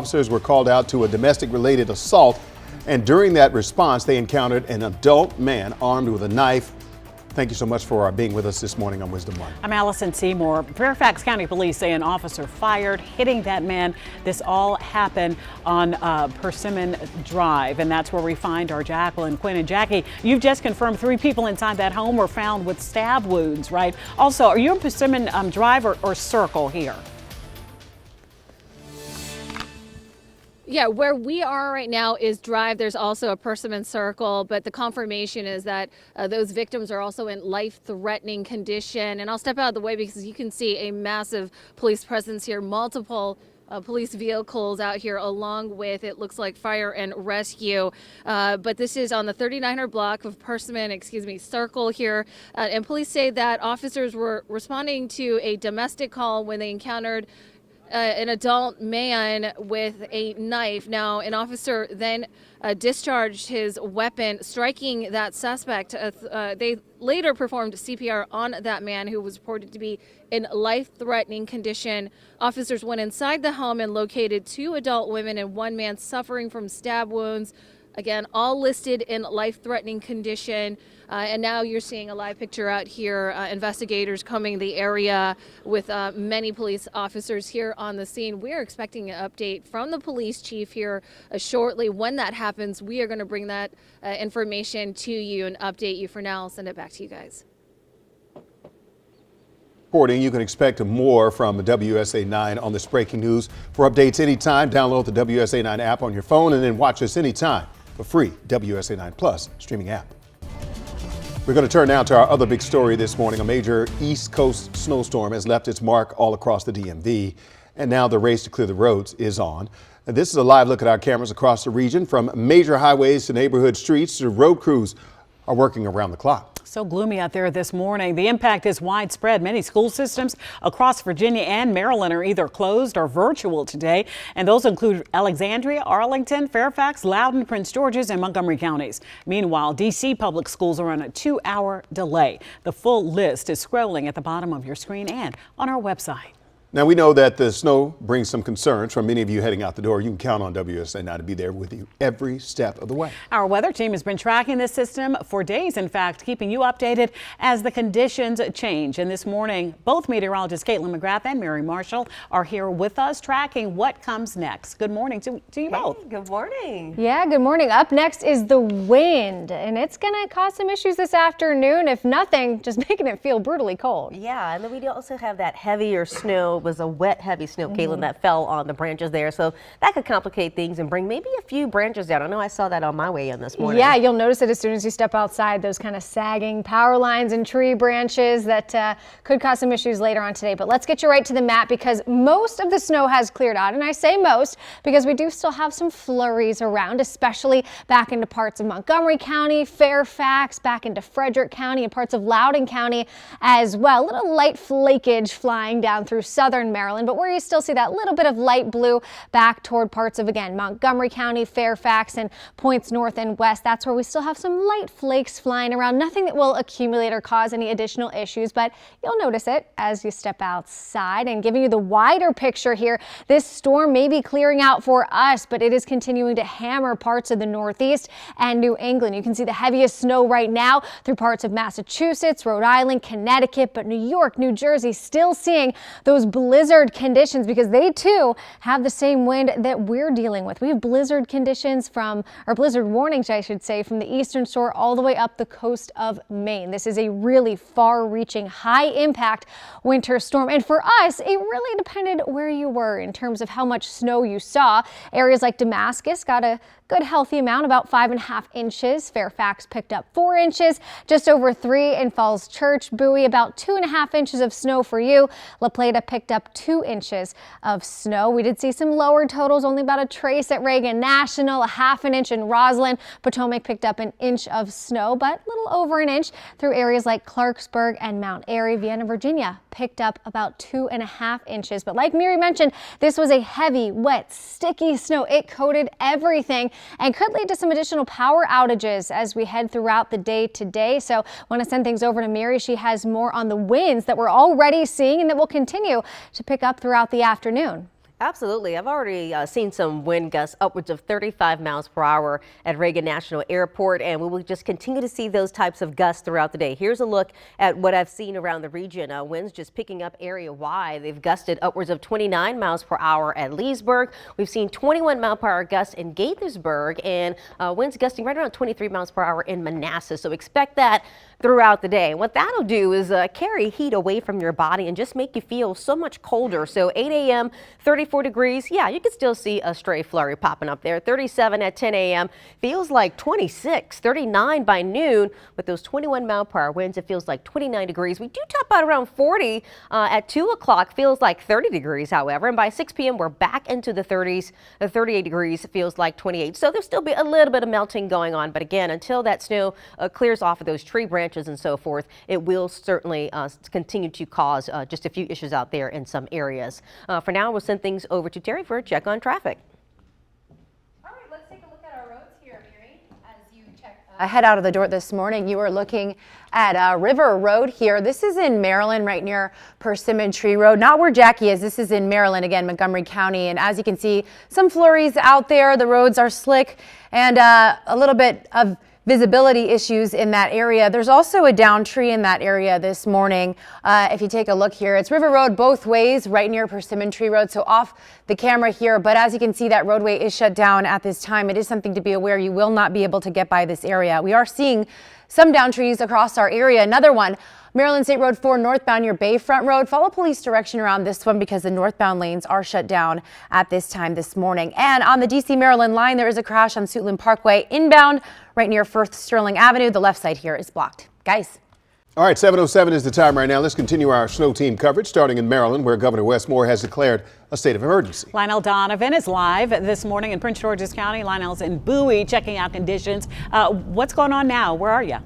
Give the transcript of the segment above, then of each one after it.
officers were called out to a domestic-related assault, and during that response, they encountered an adult man armed with a knife. Thank you so much for being with us this morning on Wisdom One. I'm Allison Seymour. Fairfax County Police say an officer fired, hitting that man. This all happened on Persimmon Drive, and that's where we find our Jacqueline, Quinn, and Jackie. You've just confirmed 3 people inside that home were found with stab wounds, right? Also, are you in Persimmon Drive or Circle here? Yeah, where we are right now is Drive. There's also a Persimmon Circle, but the confirmation is that those victims are also in life-threatening condition. And I'll step out of the way because you can see a massive police presence here, multiple police vehicles out here, along with, it looks like, fire and rescue. But this is on the 3900 block of Persimmon, Circle here. And police say that officers were responding to a domestic call when they encountered an adult man with a knife. Now, an officer then discharged his weapon, striking that suspect. They later performed CPR on that man, who was reported to be in life-threatening condition. Officers went inside the home and located 2 adult women and 1 man suffering from stab wounds. Again, all listed in life-threatening condition. And now you're seeing a live picture out here. Investigators combing the area with many police officers here on the scene. We're expecting an update from the police chief here shortly. When that happens, we are going to bring that information to you and update you. For now, I'll send it back to you guys. Reporting, you can expect more from WUSA9 on this breaking news. For updates anytime, download the WUSA9 app on your phone and then watch us anytime for free WUSA9 Plus streaming app. We're going to turn now to our other big story this morning. A major East Coast snowstorm has left its mark all across the DMV, and now the race to clear the roads is on. And this is a live look at our cameras across the region. From major highways to neighborhood streets, the road crews are working around the clock. So gloomy out there this morning. The impact is widespread. Many school systems across Virginia and Maryland are either closed or virtual today. And those include Alexandria, Arlington, Fairfax, Loudoun, Prince George's, and Montgomery counties. Meanwhile, D.C. public schools are on a 2-hour delay. The full list is scrolling at the bottom of your screen and on our website. Now, we know that the snow brings some concerns from many of you heading out the door. You can count on WUSA9 to be there with you every step of the way. Our weather team has been tracking this system for days, in fact, keeping you updated as the conditions change. And this morning, both meteorologists Caitlin McGrath and Mary Marshall are here with us tracking what comes next. Good morning to you both. Good morning. Yeah, good morning. Up next is the wind, and it's going to cause some issues this afternoon. If nothing, just making it feel brutally cold. Yeah, and then we also have that heavier snow. It was a wet, heavy snow, Caitlin, that fell on the branches there. So that could complicate things and bring maybe a few branches down. I know I saw that on my way in this morning. Yeah, you'll notice it as soon as you step outside, those kind of sagging power lines and tree branches that could cause some issues later on today. But let's get you right to the map, because most of the snow has cleared out. And I say most because we do still have some flurries around, especially back into parts of Montgomery County, Fairfax, back into Frederick County, and parts of Loudoun County as well. A little light flakage flying down through southern Maryland, but where you still see that little bit of light blue back toward parts of, again, Montgomery County, Fairfax, and points north and west. That's where we still have some light flakes flying around. Nothing that will accumulate or cause any additional issues, but you'll notice it as you step outside. And giving you the wider picture here, this storm may be clearing out for us, but it is continuing to hammer parts of the Northeast and New England. You can see the heaviest snow right now through parts of Massachusetts, Rhode Island, Connecticut, but New York, New Jersey still seeing those blizzard conditions, because they too have the same wind that we're dealing with. We have blizzard conditions or blizzard warnings, I should say, from the eastern shore all the way up the coast of Maine. This is a really far-reaching, high-impact winter storm. And for us, it really depended where you were in terms of how much snow you saw. Areas like Damascus got a good healthy amount, about 5.5 inches. Fairfax picked up 4 inches, just over 3 in Falls Church. Bowie, about 2.5 inches of snow for you. La Plata picked up 2 inches of snow. We did see some lower totals, only about a trace at Reagan National, a 1/2 inch in Roslyn. Potomac picked up 1 inch of snow, but a little over 1 inch through areas like Clarksburg and Mount Airy. Vienna, Virginia picked up about 2.5 inches. But like Mary mentioned, this was a heavy, wet, sticky snow. It coated everything and could lead to some additional power outages as we head throughout the day today. So I want to send things over to Mary. She has more on the winds that we're already seeing and that will continue to pick up throughout the afternoon. Absolutely. I've already seen some wind gusts upwards of 35 miles per hour at Reagan National Airport, and we will just continue to see those types of gusts throughout the day. Here's a look at what I've seen around the region. Winds just picking up area-wide. They've gusted upwards of 29 miles per hour at Leesburg. We've seen 21 mile per hour gusts in Gaithersburg, and winds gusting right around 23 miles per hour in Manassas. So expect that throughout the day. What that'll do is carry heat away from your body and just make you feel so much colder. So 8 a.m., 34 degrees. Yeah, you can still see a stray flurry popping up there. 37 at 10 a.m. Feels like 26, 39 by noon. With those 21 mile per hour winds, it feels like 29 degrees. We do top out around 40 at 2 o'clock. Feels like 30 degrees, however. And by 6 p.m., we're back into the 30s. 38 degrees feels like 28. So there'll still be a little bit of melting going on. But again, until that snow clears off of those tree branches and so forth, it will certainly continue to cause just a few issues out there in some areas. For now, we'll send things over to Terry for a check on traffic. All right, let's take a look at our roads here, Mary. As you head out of the door this morning, you are looking at River Road here. This is in Maryland, right near Persimmon Tree Road. Not where Jackie is. This is in Maryland, again, Montgomery County. And as you can see, some flurries out there. The roads are slick and a little bit of visibility issues in that area. There's also a downed tree in that area this morning. If you take a look here, it's River Road both ways, right near Persimmon Tree Road. So off the camera here, but as you can see, that roadway is shut down at this time. It is something to be aware. You will not be able to get by this area. We are seeing some downed trees across our area. Another one, Maryland State Road 4 northbound near Bayfront Road. Follow police direction around this one because the northbound lanes are shut down at this time this morning. And on the DC Maryland line, there is a crash on Suitland Parkway inbound right near Firth Sterling Avenue. The left side here is blocked. Guys. All right, 7:07 is the time right now. Let's continue our snow team coverage, starting in Maryland, where Governor Wes Moore has declared a state of emergency. Lionel Donovan is live this morning in Prince George's County. Lionel's in Bowie checking out conditions. What's going on now? Where are you?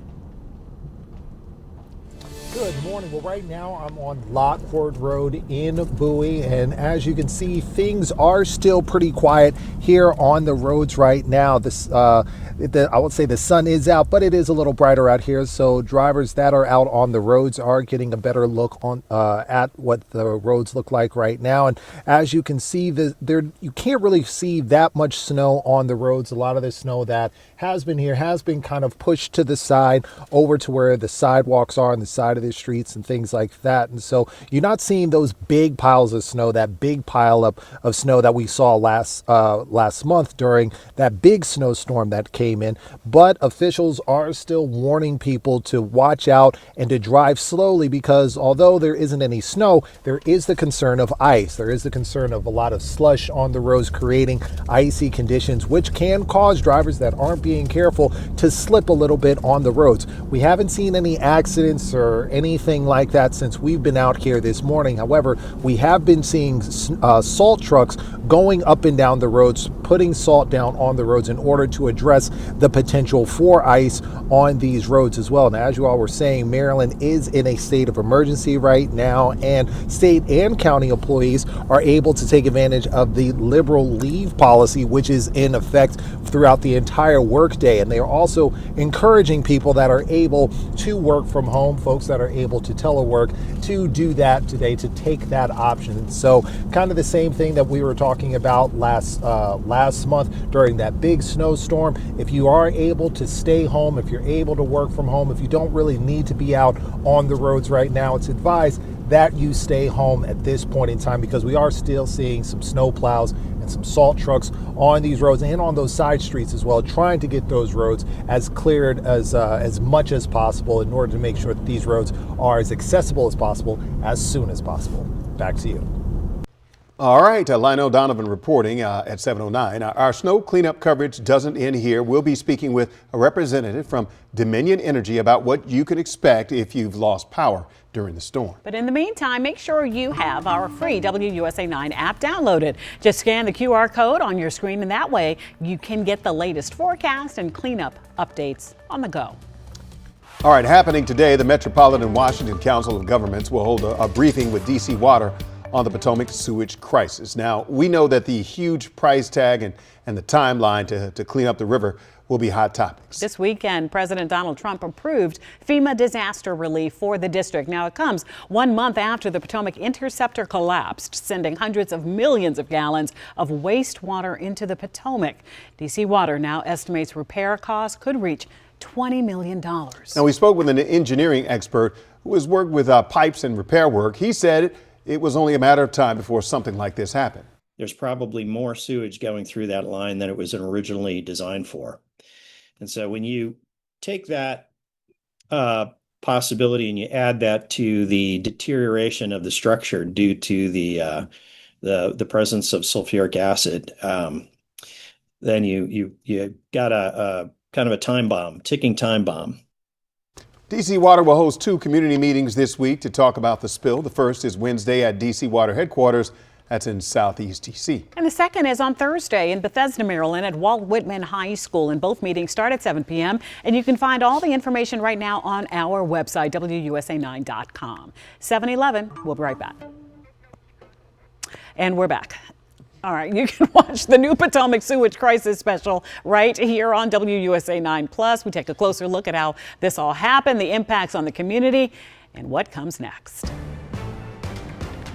Good morning. Well, right now I'm on Lockport Road in Bowie, and as you can see, things are still pretty quiet here on the roads right now. I would say the sun is out, but it is a little brighter out here, so drivers that are out on the roads are getting a better look on at what the roads look like right now. And as you can see, you can't really see that much snow on the roads. A lot of the snow that has been here has been kind of pushed to the side over to where the sidewalks are on the side of the streets and things like that. And so you're not seeing those big piles of snow, that big pile up of snow that we saw last month during that big snowstorm that came in. But officials are still warning people to watch out and to drive slowly, because although there isn't any snow, there is the concern of ice. There is the concern of a lot of slush on the roads creating icy conditions, which can cause drivers that aren't being careful to slip a little bit on the roads. We haven't seen any accidents or anything like that since we've been out here this morning. However, we have been seeing salt trucks going up and down the roads, putting salt down on the roads in order to address the potential for ice on these roads as well. And as you all were saying, Maryland is in a state of emergency right now, and state and county employees are able to take advantage of the liberal leave policy, which is in effect throughout the entire workday. And they are also encouraging people that are able to work from home, folks that are able to telework, to do that today, to take that option. So kind of the same thing that we were talking about last month during that big snowstorm. If you are able to stay home, if you're able to work from home, if you don't really need to be out on the roads right now, it's advised that you stay home at this point in time, because we are still seeing some snow plows and some salt trucks on these roads and on those side streets as well, trying to get those roads as cleared as much as possible in order to make sure that these roads are as accessible as possible as soon as possible. Back to you. All right, Lionel Donovan reporting at 7:09. Our snow cleanup coverage doesn't end here. We'll be speaking with a representative from Dominion Energy about what you can expect if you've lost power during the storm. But in the meantime, make sure you have our free WUSA9 app downloaded. Just scan the QR code on your screen, and that way you can get the latest forecast and cleanup updates on the go. All right, happening today, the Metropolitan Washington Council of Governments will hold a briefing with DC Water on the Potomac sewage crisis. Now, we know that the huge price tag and the timeline to clean up the river will be hot topics. This weekend, President Donald Trump approved FEMA disaster relief for the district. Now, it comes 1 month after the Potomac interceptor collapsed, sending hundreds of millions of gallons of wastewater into the Potomac. D.C. Water now estimates repair costs could reach $20 million. Now, we spoke with an engineering expert who has worked with pipes and repair work. He said it was only a matter of time before something like this happened. There's probably more sewage going through that line than it was originally designed for. And so when you take that possibility and you add that to the deterioration of the structure due to the presence of sulfuric acid, then you got a kind of a time bomb, ticking time bomb. D.C. Water will host 2 community meetings this week to talk about the spill. The first is Wednesday at D.C. Water headquarters. That's in Southeast D.C. And the second is on Thursday in Bethesda, Maryland at Walt Whitman High School. And both meetings start at 7 p.m. And you can find all the information right now on our website, WUSA9.com. 7-11. We'll be right back. And we're back. All right, you can watch the new Potomac Sewage Crisis Special right here on WUSA 9+. We take a closer look at how this all happened, the impacts on the community, and what comes next.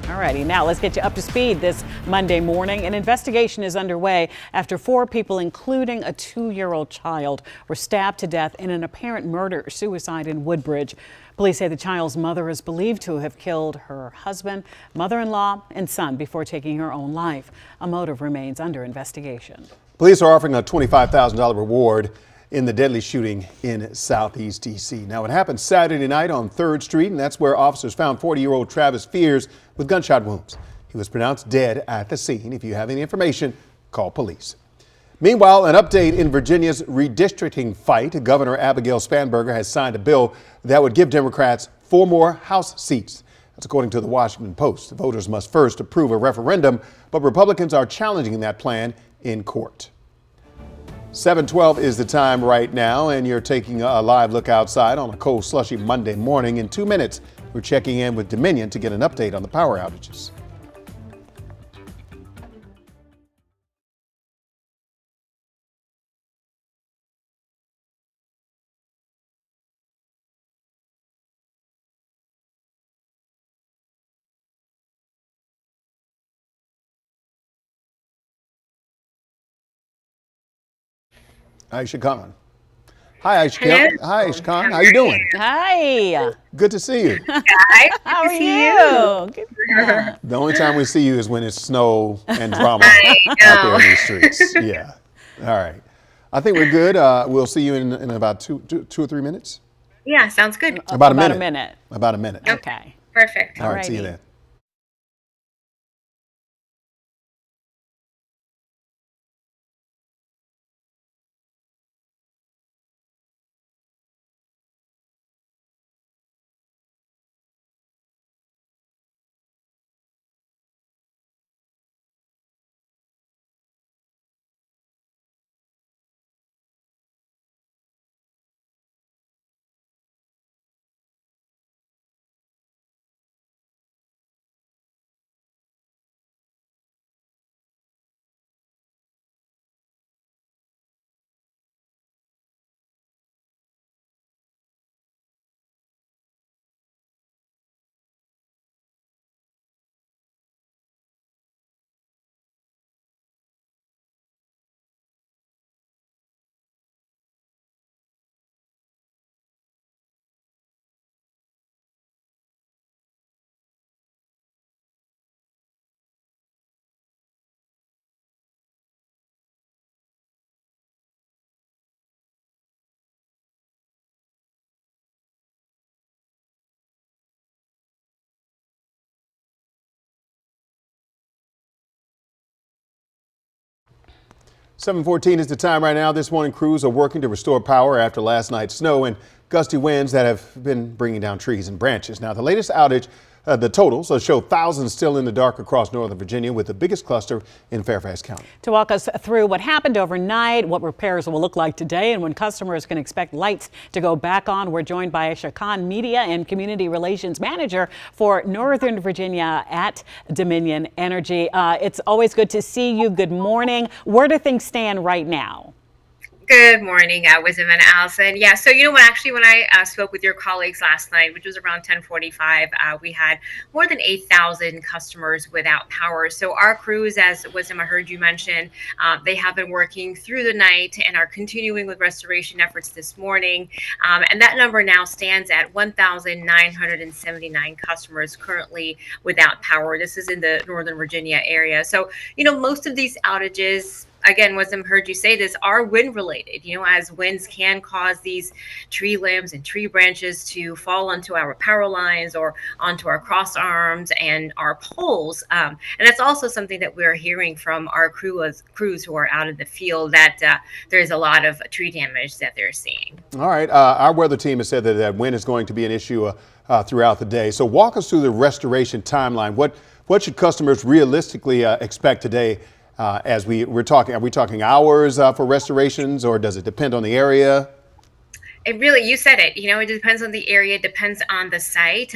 All righty, now let's get you up to speed this Monday morning. An investigation is underway after 4 people, including a 2-year-old child, were stabbed to death in an apparent murder-suicide in Woodbridge. Police say the child's mother is believed to have killed her husband, mother-in-law, and son before taking her own life. A motive remains under investigation. Police are offering a $25,000 reward in the deadly shooting in Southeast D.C. Now, it happened Saturday night on 3rd Street, and that's where officers found 40-year-old Travis Fears with gunshot wounds. He was pronounced dead at the scene. If you have any information, call police. Meanwhile, an update in Virginia's redistricting fight. Governor Abigail Spanberger has signed a bill that would give Democrats 4 more House seats. That's according to the Washington Post. Voters must first approve a referendum, but Republicans are challenging that plan in court. 7:12 is the time right now, and you're taking a live look outside on a cold, slushy Monday morning. In 2 minutes, we're checking in with Dominion to get an update on the power outages. Aisha Khan. Hi, Aisha Khan. Hi, Aisha Khan. How you doing? Hi. Good to see you. Hi. How are you? The only time we see you is when it's snow and drama out there in the streets. Yeah. All right. I think we're good. We'll see you in about two or 3 minutes. Yeah, sounds good. About a minute. About a minute. About a minute. Okay. Perfect. All right. See you Alrighty. then. .14 is the time right now. This morning, crews are working to restore power after last night's snow and gusty winds that have been bringing down trees and branches. Now, the latest outage The totals show thousands still in the dark across Northern Virginia, with the biggest cluster in Fairfax County. To walk us through what happened overnight, what repairs will look like today, and when customers can expect lights to go back on, we're joined by Aisha Khan, Media and Community Relations Manager for Northern Virginia at Dominion Energy. It's always good to see you. Good morning. Where do things stand right now? Good morning, Wisdom and Allison. Yeah, so when I spoke with your colleagues last night, which was around 10:45, we had more than 8,000 customers without power. So our crews, as Wisdom, I heard you mention, they have been working through the night and are continuing with restoration efforts this morning. And that number now stands at 1,979 customers currently without power. This is in the Northern Virginia area. So, most of these outages, again, Wisdom, heard you say this, are wind related, as winds can cause these tree limbs and tree branches to fall onto our power lines or onto our cross arms and our poles. And that's also something that we're hearing from our crews who are out in the field, that there's a lot of tree damage that they're seeing. All right. Our weather team has said that wind is going to be an issue throughout the day. So walk us through the restoration timeline. What should customers realistically expect today? Are we talking hours for restorations, or does it depend on the area? It really, you said it, it depends on the area, it depends on the site.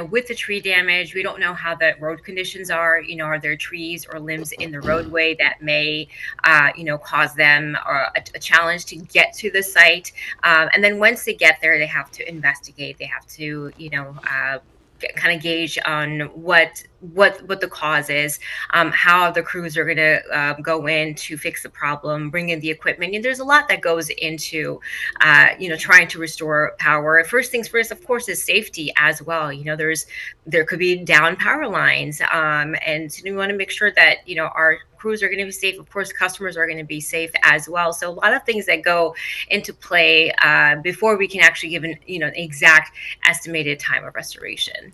With the tree damage, we don't know how the road conditions are. Are there trees or limbs in the roadway that may, cause them a challenge to get to the site. And then once they get there, they have to investigate. They have to, kind of gauge on what the cause is, how the crews are going to go in to fix the problem, bring in the equipment. And there's a lot that goes into, trying to restore power. First things first, of course, is safety as well. There could be down power lines, and we want to make sure that, our crews are going to be safe. Of course, customers are going to be safe as well. So a lot of things that go into play before we can actually give an exact estimated time of restoration.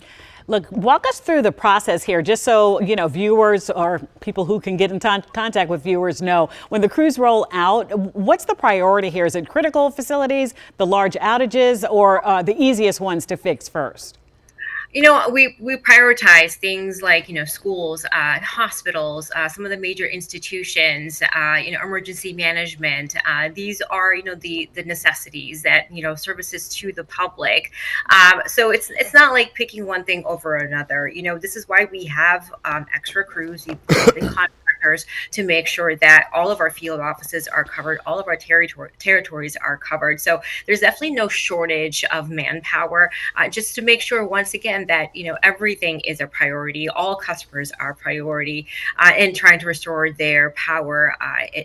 Look, walk us through the process here, just so viewers or people who can get in contact with viewers know, when the crews roll out, what's the priority here? Is it critical facilities, the large outages, or the easiest ones to fix first? We prioritize things like, schools, hospitals, some of the major institutions, emergency management. These are, the necessities that, services to the public. So it's not like picking one thing over another. This is why we have extra crews, contractors, to make sure that all of our field offices are covered, all of our territories are covered. So there's definitely no shortage of manpower, just to make sure, once again, that everything is a priority. All customers are a priority in trying to restore their power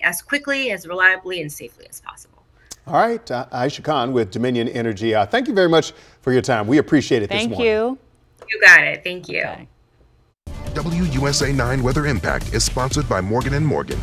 as quickly, as reliably, and safely as possible. All right, Aisha Khan with Dominion Energy. Thank you very much for your time. We appreciate it this morning. Thank you. You got it. Thank you. Okay. WUSA9 Weather Impact is sponsored by Morgan & Morgan.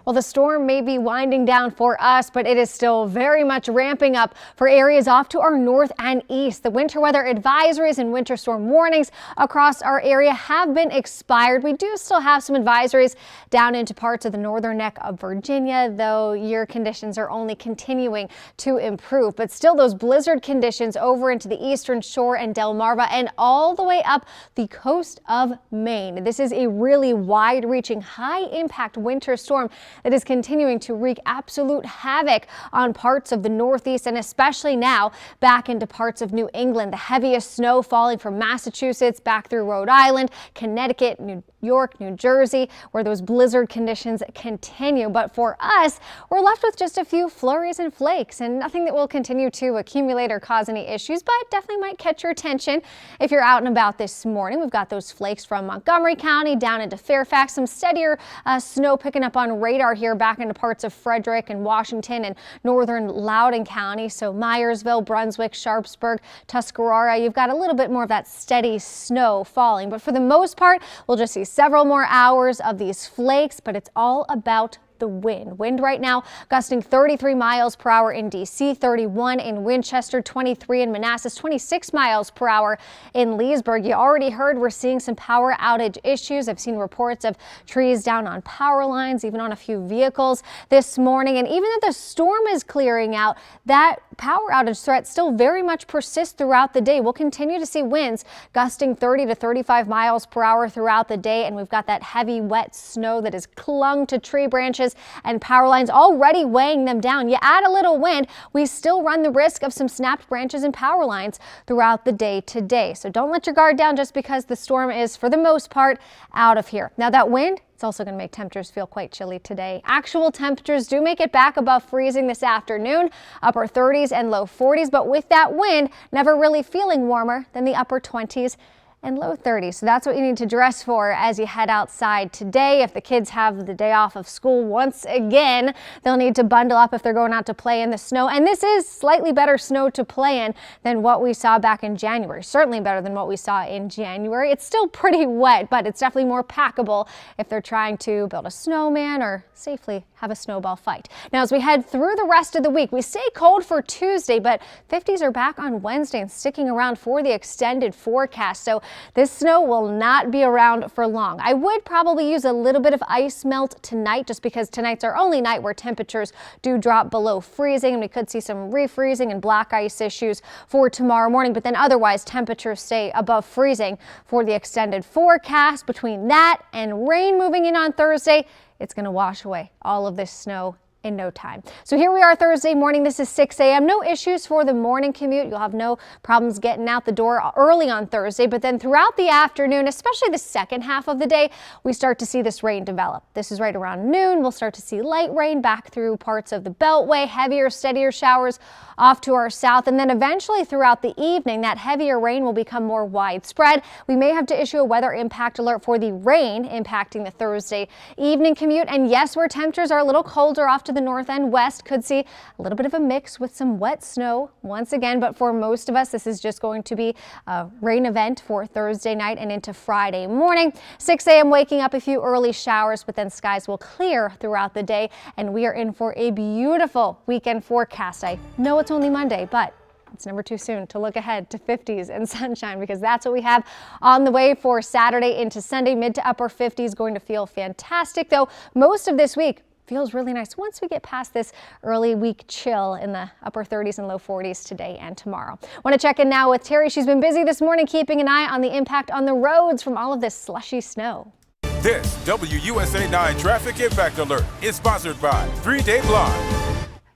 Well, the storm may be winding down for us, but it is still very much ramping up for areas off to our north and east. The winter weather advisories and winter storm warnings across our area have been expired. We do still have some advisories down into parts of the northern neck of Virginia, though your conditions are only continuing to improve. But still, those blizzard conditions over into the eastern shore and Delmarva and all the way up the coast of Maine. This is a really wide-reaching, high-impact winter storm that is continuing to wreak absolute havoc on parts of the Northeast, and especially now back into parts of New England. The heaviest snow falling from Massachusetts back through Rhode Island, Connecticut, New York, New Jersey, where those blizzard conditions continue. But for us, we're left with just a few flurries and flakes, and nothing that will continue to accumulate or cause any issues, but definitely might catch your attention if you're out and about this morning. We've got those flakes from Montgomery County down into Fairfax, some steadier snow picking up on radar here back into parts of Frederick and Washington and northern Loudoun County. So Myersville, Brunswick, Sharpsburg, Tuscarora, you've got a little bit more of that steady snow falling. But for the most part, we'll just see several more hours of these flakes, but it's all about the wind. Wind right now gusting 33 miles per hour in D.C., 31 in Winchester, 23 in Manassas, 26 miles per hour in Leesburg. You already heard we're seeing some power outage issues. I've seen reports of trees down on power lines, even on a few vehicles this morning. And even though the storm is clearing out, that power outage threat still very much persists throughout the day. We'll continue to see winds gusting 30 to 35 miles per hour throughout the day. And we've got that heavy, wet snow that has clung to tree branches and power lines, already weighing them down. You add a little wind, we still run the risk of some snapped branches and power lines throughout the day today. So don't let your guard down just because the storm is, for the most part, out of here. Now that wind, it's also going to make temperatures feel quite chilly today. Actual temperatures do make it back above freezing this afternoon, upper 30s and low 40s, but with that wind, never really feeling warmer than the upper 20s and low 30s. So that's what you need to dress for as you head outside today. If the kids have the day off of school once again, they'll need to bundle up if they're going out to play in the snow. And this is slightly better snow to play in than what we saw back in January. Certainly better than what we saw in January. It's still pretty wet, but it's definitely more packable if they're trying to build a snowman or safely have a snowball fight. Now, as we head through the rest of the week, we stay cold for Tuesday, but 50s are back on Wednesday and sticking around for the extended forecast. So this snow will not be around for long. I would probably use a little bit of ice melt tonight just because tonight's our only night where temperatures do drop below freezing, and we could see some refreezing and black ice issues for tomorrow morning. But then otherwise, temperatures stay above freezing for the extended forecast. Between that and rain moving in on Thursday, it's going to wash away all of this snow in no time. So here we are Thursday morning. This is 6 a.m. No issues for the morning commute. You'll have no problems getting out the door early on Thursday, but then throughout the afternoon, especially the second half of the day, we start to see this rain develop. This is right around noon. We'll start to see light rain back through parts of the Beltway, heavier, steadier showers off to our south, and then eventually throughout the evening, that heavier rain will become more widespread. We may have to issue a weather impact alert for the rain impacting the Thursday evening commute. And yes, where temperatures are a little colder off to the north and west, could see a little bit of a mix with some wet snow once again, but for most of us, this is just going to be a rain event for Thursday night and into Friday morning. 6 a.m. waking up, a few early showers, but then skies will clear throughout the day, and we are in for a beautiful weekend forecast. I know it's only Monday, but it's never too soon to look ahead to 50s and sunshine, because that's what we have on the way for Saturday into Sunday. Mid to upper 50s, going to feel fantastic, though most of this week feels really nice once we get past this early week chill in the upper 30s and low 40s today and tomorrow. Want to check in now with Terry. She's been busy this morning keeping an eye on the impact on the roads from all of this slushy snow. This WUSA9 Traffic Impact Alert is sponsored by 3-Day Blind.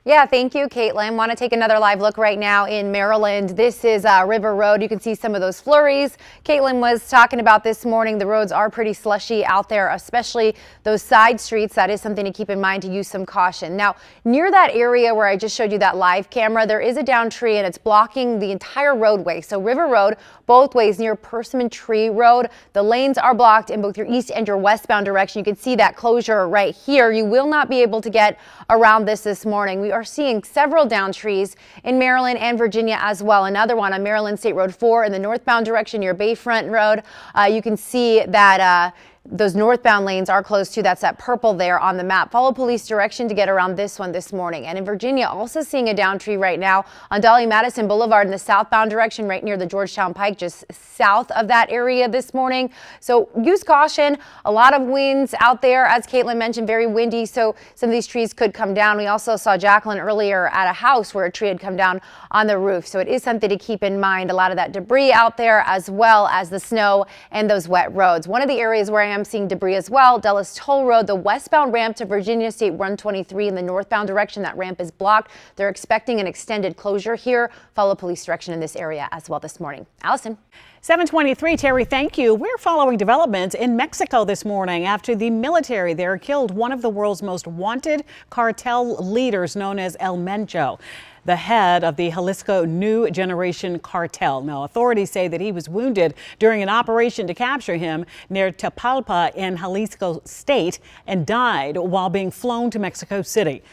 Yeah, thank you, Caitlin. Want to take another live look right now in Maryland. This is River Road. You can see some of those flurries Caitlin was talking about this morning. The roads are pretty slushy out there, especially those side streets. That is something to keep in mind, to use some caution. Now, near that area where I just showed you that live camera, there is a downed tree and it's blocking the entire roadway. So River Road, both ways near Persimmon Tree Road, the lanes are blocked in both your east and your westbound direction. You can see that closure right here. You will not be able to get around this morning. We are seeing several downed trees in Maryland and Virginia as well. Another one on Maryland State Road 4 in the northbound direction near Bayfront Road. You can see that those northbound lanes are closed too. That's that purple there on the map. Follow police direction to get around this one this morning. And in Virginia, also seeing a down tree right now on Dolly Madison Boulevard in the southbound direction, right near the Georgetown Pike, just south of that area this morning. So use caution. A lot of winds out there, as Caitlin mentioned, very windy. So some of these trees could come down. We also saw Jacqueline earlier at a house where a tree had come down on the roof. So it is something to keep in mind. A lot of that debris out there, as well as the snow and those wet roads. One of the areas where I am seeing debris as well, Dulles Toll Road, the westbound ramp to Virginia State 123 in the northbound direction. That ramp is blocked. They're expecting an extended closure here. Follow police direction in this area as well this morning. Allison. 7:23, Terry, thank you. We're following developments in Mexico this morning after the military there killed one of the world's most wanted cartel leaders, known as El Mencho, the head of the Jalisco New Generation cartel. Now, authorities say that he was wounded during an operation to capture him near Tapalpa in Jalisco State and died while being flown to Mexico City.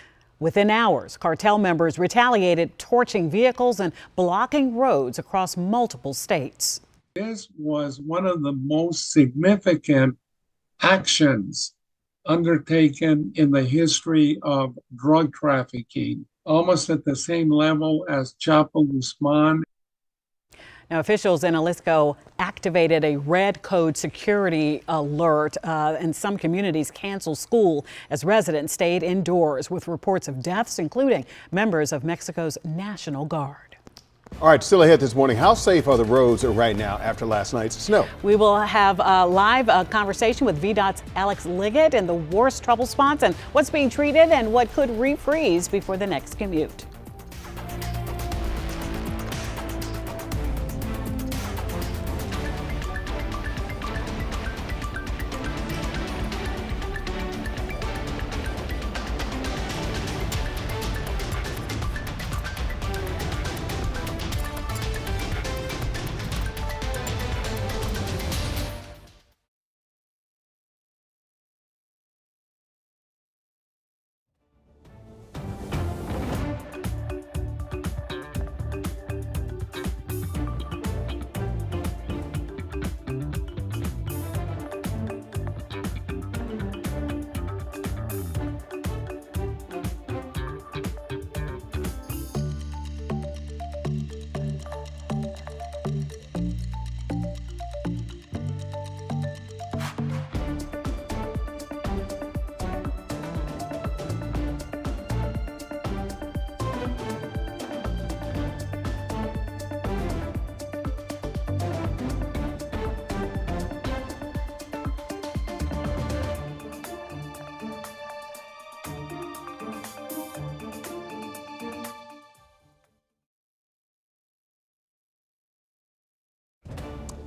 Within hours, cartel members retaliated, torching vehicles and blocking roads across multiple states. This was one of the most significant actions undertaken in the history of drug trafficking, almost at the same level as Chapo Guzman. Now, officials in Jalisco activated a red code security alert, and some communities canceled school as residents stayed indoors, with reports of deaths, including members of Mexico's National Guard. All right, still ahead this morning. How safe are the roads right now after last night's snow? We will have a live conversation with VDOT's Alex Liggett and the worst trouble spots and what's being treated and what could refreeze before the next commute.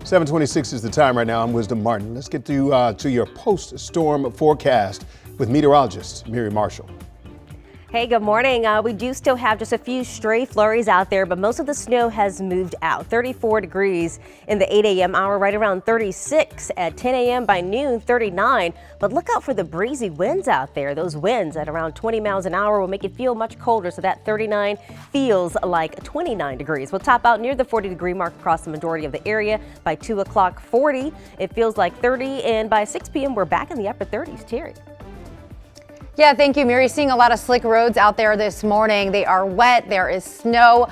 .26 is the time right now. I'm Wisdom Martin. Let's get to your post-storm forecast with meteorologist Mary Marshall. Hey, good morning. We do still have just a few stray flurries out there, but most of the snow has moved out. 34 degrees in the 8 a.m. hour, right around 36 at 10 a.m. by noon, 39. But look out for the breezy winds out there. Those winds at around 20 miles an hour will make it feel much colder, so that 39 feels like 29 degrees. We'll top out near the 40-degree mark across the majority of the area. By 2 o'clock, 40. It feels like 30, and by 6 p.m., we're back in the upper 30s. Terry. Yeah, thank you, Mary. Seeing a lot of slick roads out there this morning. They are wet. There is snow.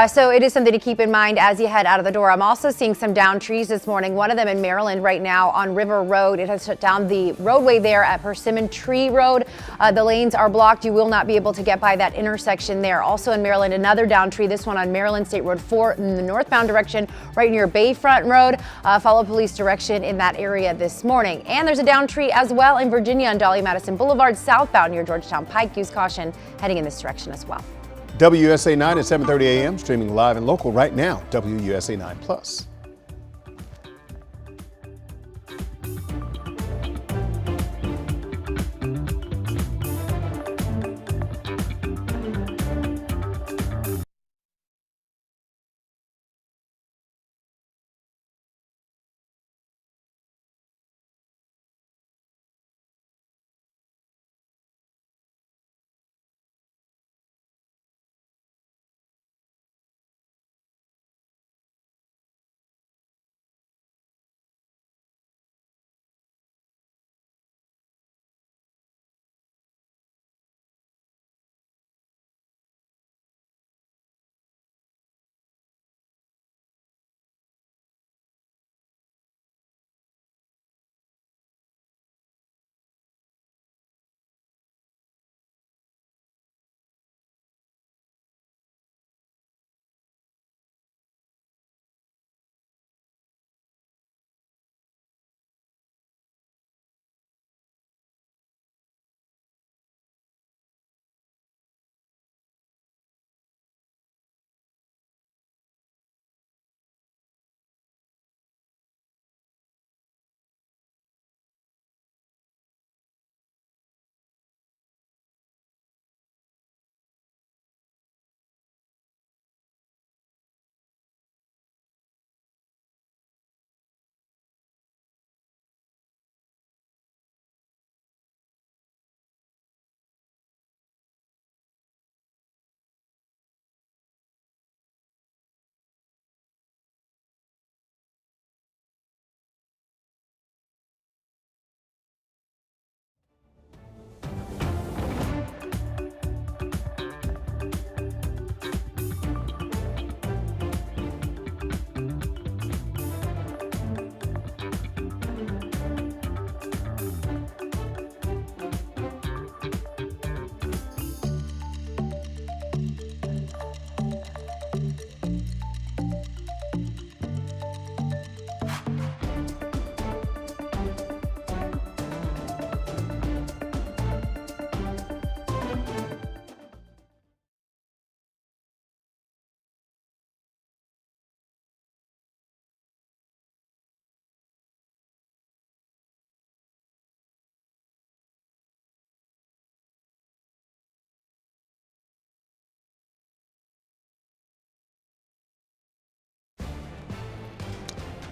So it is something to keep in mind as you head out of the door. I'm also seeing some downed trees this morning. One of them in Maryland right now on River Road. It has shut down the roadway there at Persimmon Tree Road. The lanes are blocked. You will not be able to get by that intersection there. Also in Maryland, another downed tree. This one on Maryland State Road 4 in the northbound direction right near Bayfront Road. Follow police direction in that area this morning. And there's a downed tree as well in Virginia on Dolly Madison Boulevard southbound near Georgetown Pike. Use caution heading in this direction as well. WUSA 9 at 7:30 a.m. streaming live and local right now. WUSA 9 Plus.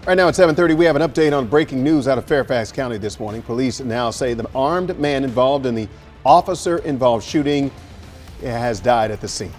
Right now at 7:30, we have an update on breaking news out of Fairfax County this morning. Police now say the armed man involved in the officer-involved shooting has died at the scene.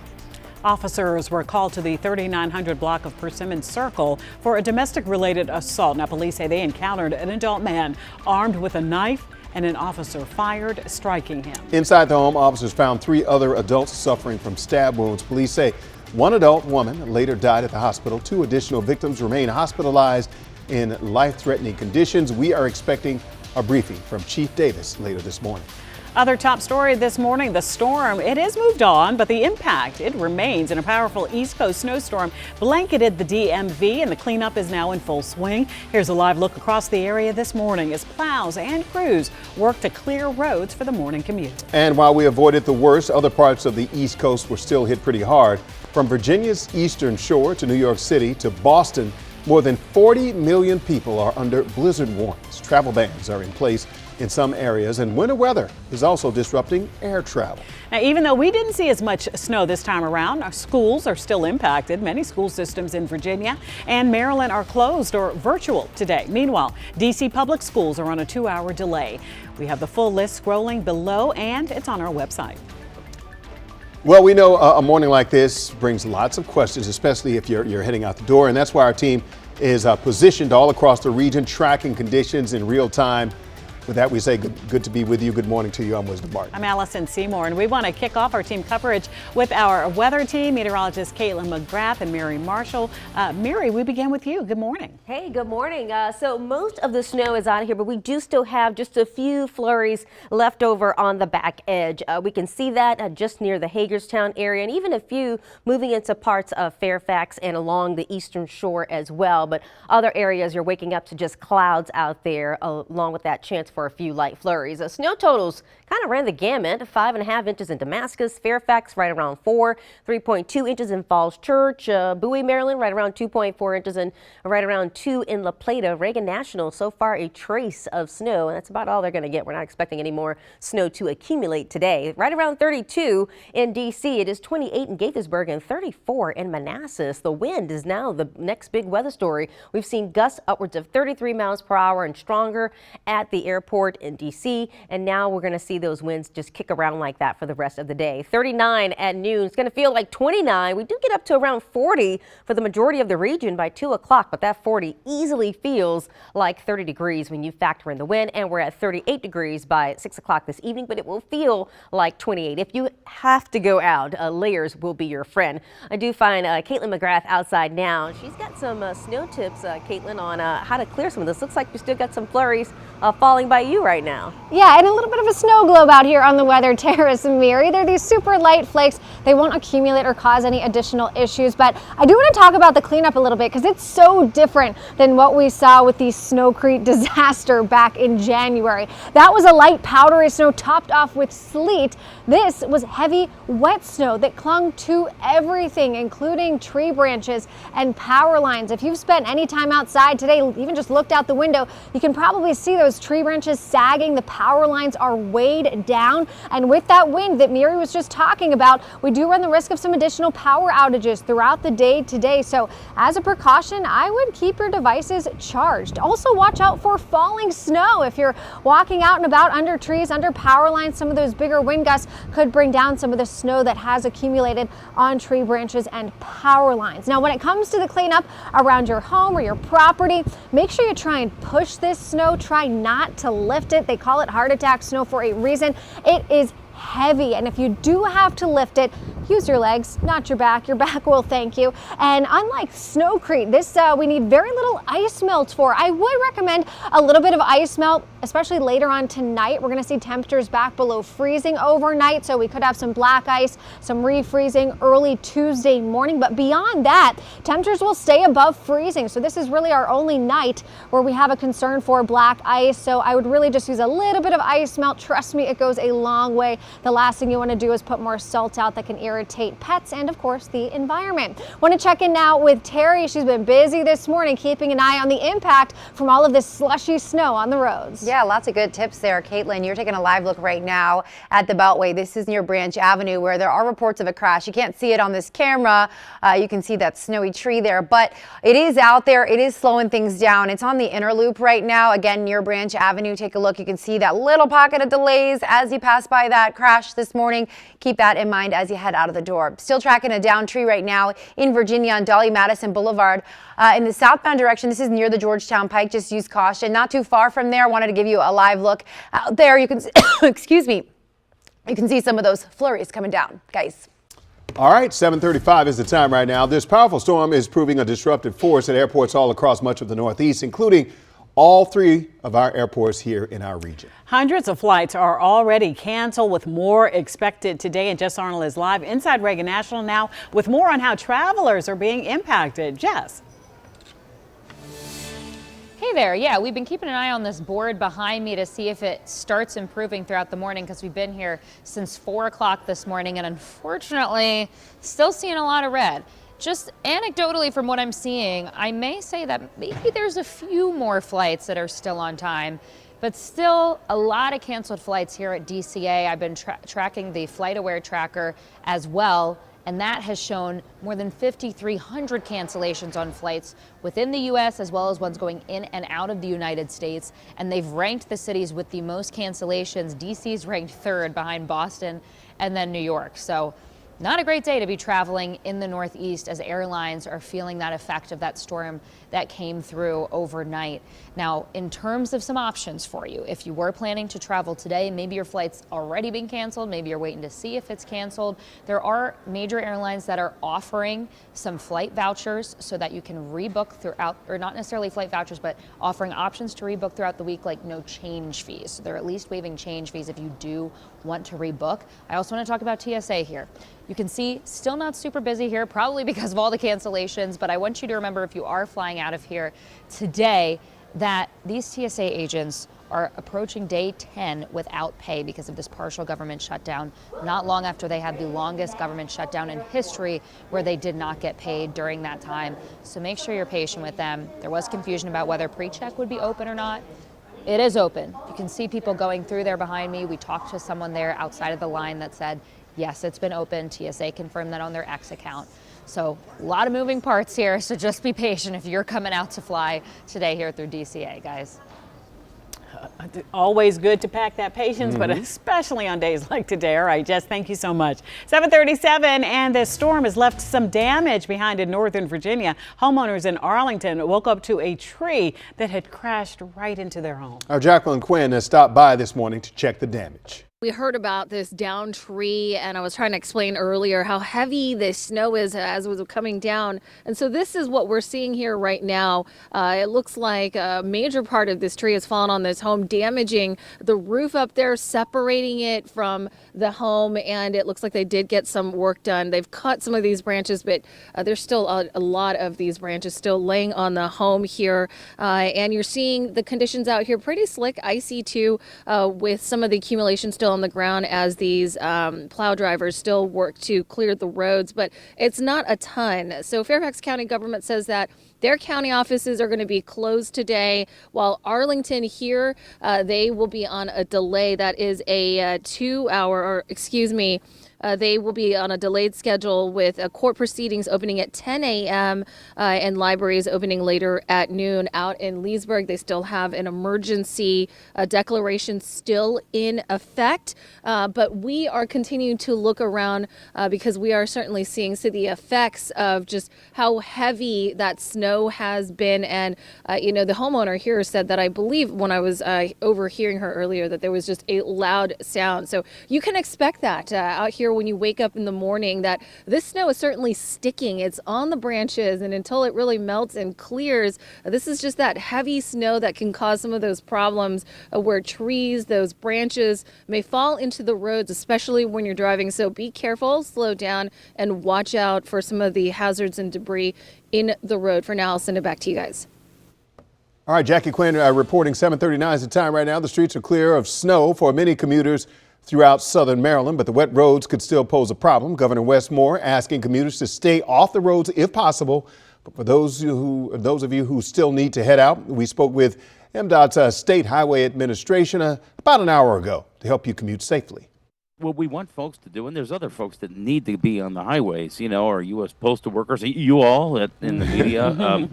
Officers were called to the 3900 block of Persimmon Circle for a domestic-related assault. Now, police say they encountered an adult man armed with a knife, and an officer fired, striking him. Inside the home, officers found 3 other adults suffering from stab wounds. Police say one adult woman later died at the hospital. 2 additional victims remain hospitalized in life-threatening conditions. We are expecting a briefing from Chief Davis later this morning. Other top story this morning, the storm, it has moved on, but the impact, it remains. In a powerful East Coast snowstorm blanketed the DMV, and the cleanup is now in full swing. Here's a live look across the area this morning as plows and crews work to clear roads for the morning commute. And while we avoided the worst, other parts of the East Coast were still hit pretty hard. From Virginia's eastern shore to New York City to Boston, more than 40 million people are under blizzard warnings. Travel bans are in place in some areas, and winter weather is also disrupting air travel. Now, even though we didn't see as much snow this time around, our schools are still impacted. Many school systems in Virginia and Maryland are closed or virtual today. Meanwhile, D.C. public schools are on a 2-hour delay. We have the full list scrolling below, and it's on our website. Well, we know a morning like this brings lots of questions, especially if you're heading out the door, and that's why our team is positioned all across the region, tracking conditions in real time. With that, we say good to be with you. Good morning to you. I'm Wisdom Martin. I'm Allison Seymour, and we want to kick off our team coverage with our weather team, meteorologist Caitlin McGrath and Mary Marshall. Mary, we begin with you. Good morning. Hey, good morning. So most of the snow is out of here, but we do still have just a few flurries left over on the back edge. We can see that just near the Hagerstown area, and even a few moving into parts of Fairfax and along the eastern shore as well. But other areas, you're waking up to just clouds out there, along with that chance for a few light flurries. Snow totals kind of ran the gamut. 5.5 inches in Damascus, Fairfax right around 4, 3.2 inches in Falls Church, Bowie, Maryland right around 2.4 inches, and right around 2 in La Plata. Reagan National, so far a trace of snow, and that's about all they're going to get. We're not expecting any more snow to accumulate today. Right around 32 in D.C. It is 28 in Gaithersburg and 34 in Manassas. The wind is now the next big weather story. We've seen gusts upwards of 33 miles per hour and stronger at the airport in D.C. And now we're going to see those winds just kick around like that for the rest of the day. 39 at noon. It's going to feel like 29. We do get up to around 40 for the majority of the region by 2 o'clock, but that 40 easily feels like 30 degrees when you factor in the wind. And we're at 38 degrees by 6 o'clock this evening, but it will feel like 28. If you have to go out, layers will be your friend. I do find Caitlin McGrath outside now. She's got some snow tips, Caitlin, on how to clear some of this. Looks like you still got some flurries falling by you right now. Yeah, and a little bit of a snow globe out here on the weather terrace, Mary. They're these super light flakes. They won't accumulate or cause any additional issues, but I do want to talk about the cleanup a little bit because it's so different than what we saw with the Snowcrete disaster back in January. That was a light powdery snow topped off with sleet. This was heavy wet snow that clung to everything, including tree branches and power lines. If you've spent any time outside today, even just looked out the window, you can probably see those tree branches sagging. The power lines are weighed down, and with that wind that Mary was just talking about, we do run the risk of some additional power outages throughout the day today. So as a precaution, I would keep your devices charged. Also watch out for falling snow. If you're walking out and about under trees, under power lines, some of those bigger wind gusts could bring down some of the snow that has accumulated on tree branches and power lines. Now, when it comes to the cleanup around your home or your property, make sure you try and push this snow. Try not to lift it. They call it heart attack snow for a reason. It is heavy, and if you do have to lift it, use your legs, not your back. Your back will thank you. And unlike Snowcrete, this we need very little ice melt for. I would recommend a little bit of ice melt, especially later on tonight. We're going to see temperatures back below freezing overnight, so we could have some black ice, some refreezing early Tuesday morning. But beyond that, temperatures will stay above freezing. So this is really our only night where we have a concern for black ice. So I would really just use a little bit of ice melt. Trust me, it goes a long way. The last thing you want to do is put more salt out that can irritate irritate pets and, of course, the environment. Want to check in now with Terry. She's been busy this morning keeping an eye on the impact from all of this slushy snow on the roads. Yeah, lots of good tips there, Caitlin. You're taking a live look right now at the Beltway. This is near Branch Avenue where there are reports of a crash. You can't see it on this camera. You can see that snowy tree there, but it is out there. It is slowing things down. It's on the inner loop right now. Again, near Branch Avenue. Take a look. You can see that little pocket of delays as you pass by that crash this morning. Keep that in mind as you head out of the door. Still tracking a down tree right now in Virginia on Dolly Madison Boulevard. In the southbound direction, this is near the Georgetown Pike. Just use caution. Not too far from there. Wanted to give you a live look out there. You can, excuse me, you can see some of those flurries coming down, guys. All right, 7:35 is the time right now. This powerful storm is proving a disruptive force at airports all across much of the Northeast, including all 3 of our airports here in our region. Hundreds of flights are already canceled, with more expected today. And Jess Arnold is live inside Reagan National now with more on how travelers are being impacted. Jess. Hey there. Yeah, we've been keeping an eye on this board behind me to see if it starts improving throughout the morning, because we've been here since 4 o'clock this morning and unfortunately still seeing a lot of red. Just anecdotally from what I'm seeing, I may say that maybe there's a few more flights that are still on time, but still a lot of canceled flights here at DCA. I've been tracking the FlightAware tracker as well, and that has shown more than 5,300 cancellations on flights within the U.S. as well as ones going in and out of the United States. And they've ranked the cities with the most cancellations. DC's ranked 3rd behind Boston and then New York. So not a great day to be traveling in the Northeast as airlines are feeling that effect of that storm that came through overnight. Now, in terms of some options for you, if you were planning to travel today, maybe your flight's already been canceled, maybe you're waiting to see if it's canceled. There are major airlines that are offering some flight vouchers so that you can rebook throughout, or not necessarily flight vouchers, but offering options to rebook throughout the week, like no change fees. So they're at least waiving change fees if you do want to rebook. I also want to talk about TSA here. You can see still not super busy here, probably because of all the cancellations, but I want you to remember, if you are flying out of here today, that these TSA agents are approaching day 10 without pay because of this partial government shutdown, not long after they had the longest government shutdown in history where they did not get paid during that time. So make sure you're patient with them. There was confusion about whether pre-check would be open or not. It is open. You can see people going through there behind me. We talked to someone there outside of the line that said, yes, it's been open. TSA confirmed that on their X account. So a lot of moving parts here, so just be patient if you're coming out to fly today here through DCA, guys. Always good to pack that patience, but especially on days like today. All right, Jess, thank you so much. 7:37, and this storm has left some damage behind in Northern Virginia. Homeowners in Arlington woke up to a tree that had crashed right into their home. Our Jacqueline Quinn has stopped by this morning to check the damage. We heard about this downed tree, and I was trying to explain earlier how heavy this snow is as it was coming down. And so this is what we're seeing here right now. It looks like a major part of this tree has fallen on this home, damaging the roof up there, separating it from the home. And it looks like they did get some work done. They've cut some of these branches, but there's still a lot of these branches still laying on the home here. And you're seeing the conditions out here pretty slick, icy too, with some of the accumulation still on the ground as these plow drivers still work to clear the roads, but it's not a ton. So Fairfax County government says that their county offices are going to be closed today, while Arlington here, they will be on a delay. That is a 2-hour, or excuse me, they will be on a delayed schedule with court proceedings opening at 10 a.m. And libraries opening later at noon. Out in Leesburg, they still have an emergency declaration still in effect. But we are continuing to look around because we are certainly seeing the effects of just how heavy that snow has been. And, the homeowner here said that, I believe when I was overhearing her earlier, that there was just a loud sound. So you can expect that out here when you wake up in the morning, that this snow is certainly sticking. It's on the branches, and until it really melts and clears, this is just that heavy snow that can cause some of those problems where trees, those branches may fall into the roads, especially when you're driving. So be careful, slow down, and watch out for some of the hazards and debris in the road. For now, I'll send it back to you guys. All right, Jackie Quinn reporting 7:39 is the time right now. The streets are clear of snow for many commuters throughout southern Maryland, but the wet roads could still pose a problem. Governor Wes Moore asking commuters to stay off the roads if possible. But for those of you who still need to head out, we spoke with MDOT's State Highway Administration about an hour ago to help you commute safely. What we want folks to do, and there's other folks that need to be on the highways, or U.S. postal workers, you all in the media,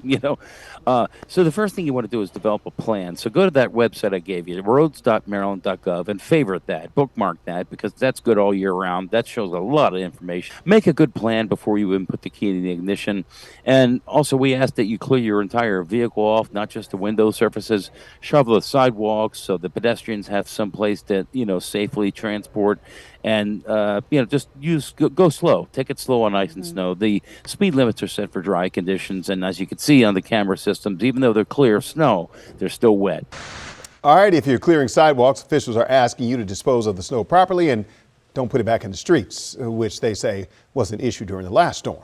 So the first thing you want to do is develop a plan. So go to that website I gave you, roads.maryland.gov, and favorite that, bookmark that, because that's good all year round. That shows a lot of information. Make a good plan before you even put the key in the ignition. And also, we ask that you clear your entire vehicle off, not just the window surfaces, shovel the sidewalks so the pedestrians have some place to, safely transport. And, just go slow. Take it slow on ice and snow. The speed limits are set for dry conditions. And as you can see on the camera systems, even though they're clear of snow, they're still wet. All right, if you're clearing sidewalks, officials are asking you to dispose of the snow properly and don't put it back in the streets, which they say was an issue during the last storm.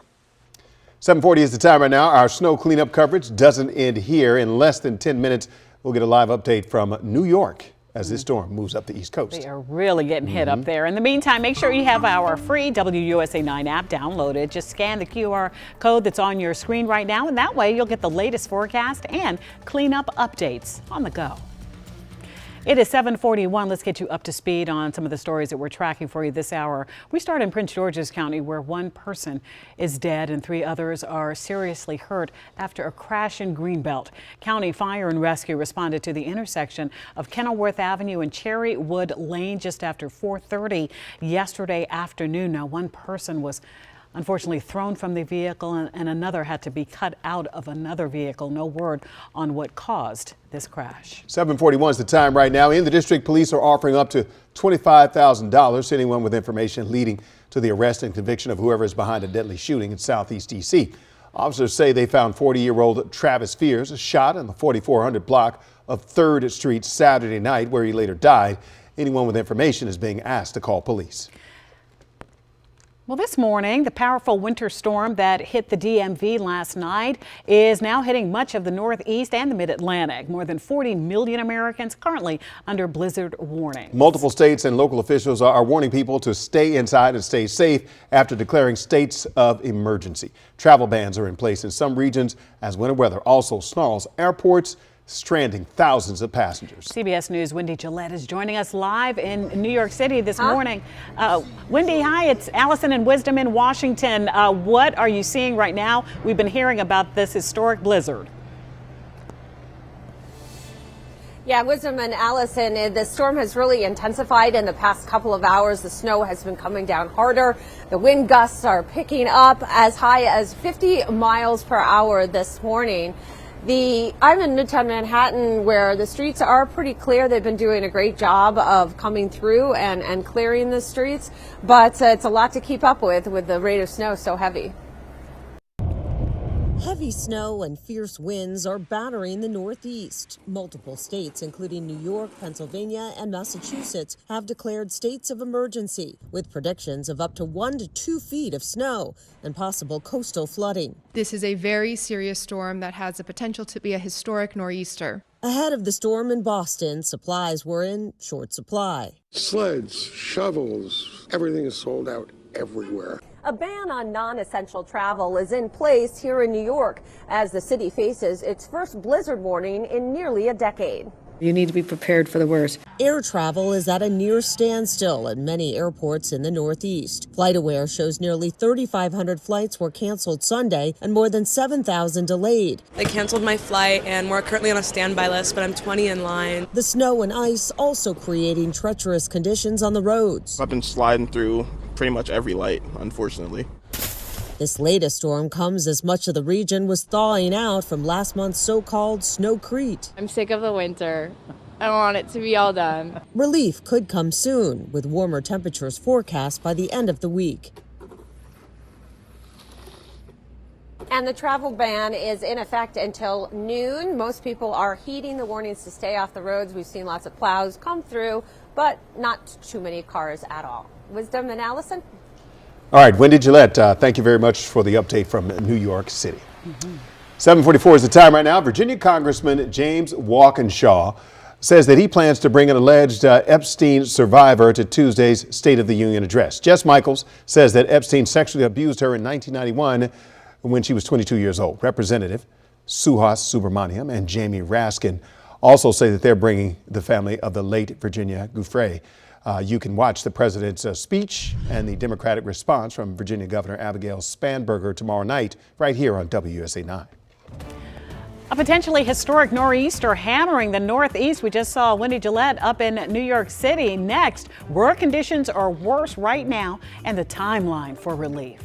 7:40 is the time right now. Our snow cleanup coverage doesn't end here. In less than 10 minutes, we'll get a live update from New York as this storm moves up the East Coast. They are really getting hit up there. In the meantime, make sure you have our free WUSA9 app downloaded. Just scan the QR code that's on your screen right now, and that way you'll get the latest forecast and cleanup updates on the go. It is 7:41. Let's get you up to speed on some of the stories that we're tracking for you this hour. We start in Prince George's County, where one person is dead and 3 others are seriously hurt after a crash in Greenbelt. County Fire and Rescue responded to the intersection of Kenilworth Avenue and Cherrywood Lane just after 4:30 yesterday afternoon. Now, one person was unfortunately thrown from the vehicle and another had to be cut out of another vehicle. No word on what caused this crash. 7:41 is the time right now. In the district, police are offering up to $25,000 to anyone with information leading to the arrest and conviction of whoever is behind a deadly shooting in Southeast D.C. Officers say they found 40-year-old Travis Fears shot in the 4400 block of 3rd Street Saturday night, where he later died. Anyone with information is being asked to call police. Well, this morning, the powerful winter storm that hit the DMV last night is now hitting much of the Northeast and the Mid-Atlantic. More than 40 million Americans currently under blizzard warning. Multiple states and local officials are warning people to stay inside and stay safe after declaring states of emergency. Travel bans are in place in some regions as winter weather also snarls airports, stranding thousands of passengers. CBS News' Wendy Gillette is joining us live in New York City this morning. Wendy, hi, it's Allison and Wisdom in Washington. What are you seeing right now? We've been hearing about this historic blizzard. Yeah, Wisdom and Allison, the storm has really intensified in the past couple of hours. The snow has been coming down harder. The wind gusts are picking up as high as 50 miles per hour this morning. I'm in Midtown Manhattan, where the streets are pretty clear. They've been doing a great job of coming through and clearing the streets, but it's a lot to keep up with the rate of snow so heavy. Heavy snow and fierce winds are battering the Northeast. Multiple states, including New York, Pennsylvania, and Massachusetts, have declared states of emergency, with predictions of up to 1 to 2 feet of snow and possible coastal flooding. This is a very serious storm that has the potential to be a historic nor'easter. Ahead of the storm in Boston, supplies were in short supply. Sleds, shovels, everything is sold out everywhere. A ban on non-essential travel is in place here in New York as the city faces its first blizzard warning in nearly a decade. You need to be prepared for the worst. Air travel is at a near standstill at many airports in the Northeast. FlightAware shows nearly 3,500 flights were canceled Sunday and more than 7,000 delayed. They canceled my flight and we're currently on a standby list, but I'm 20 in line. The snow and ice also creating treacherous conditions on the roads. I've been sliding through pretty much every light, unfortunately. This latest storm comes as much of the region was thawing out from last month's so-called snowcrete. I'm sick of the winter. I want it to be all done. Relief could come soon, with warmer temperatures forecast by the end of the week. And the travel ban is in effect until noon. Most people are heeding the warnings to stay off the roads. We've seen lots of plows come through, but not too many cars at all. Wisdom and Allison? All right, Wendy Gillette, thank you very much for the update from New York City. 7:44 is the time right now. Virginia Congressman James Walkinshaw says that he plans to bring an alleged Epstein survivor to Tuesday's State of the Union address. Jess Michaels says that Epstein sexually abused her in 1991 when she was 22 years old. Representative Suhas Subramaniam and Jamie Raskin also say that they're bringing the family of the late Virginia Giuffre. You can watch the president's speech and the Democratic response from Virginia Governor Abigail Spanberger tomorrow night right here on WUSA9. A potentially historic nor'easter hammering the Northeast. We just saw Wendy Gillette up in New York City. Next, where conditions are worse right now and the timeline for relief.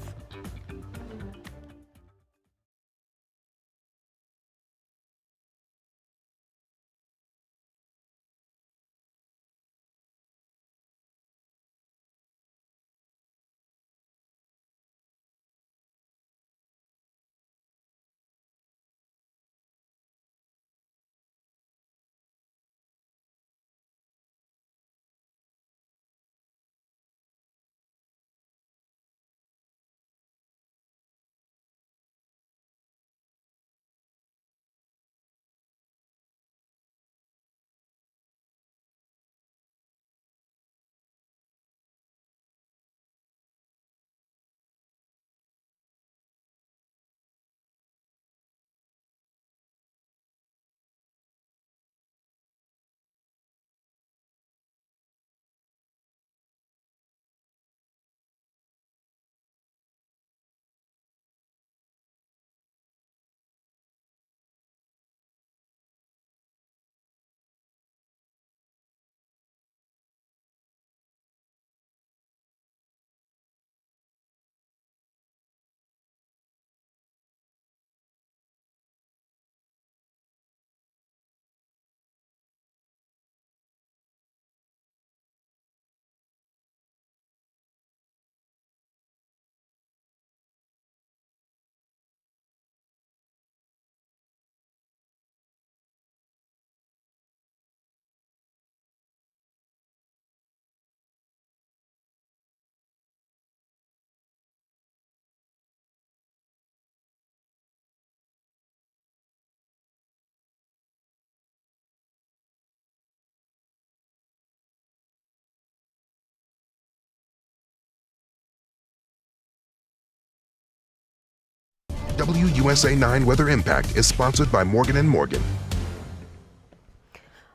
WUSA9 Weather Impact is sponsored by Morgan & Morgan.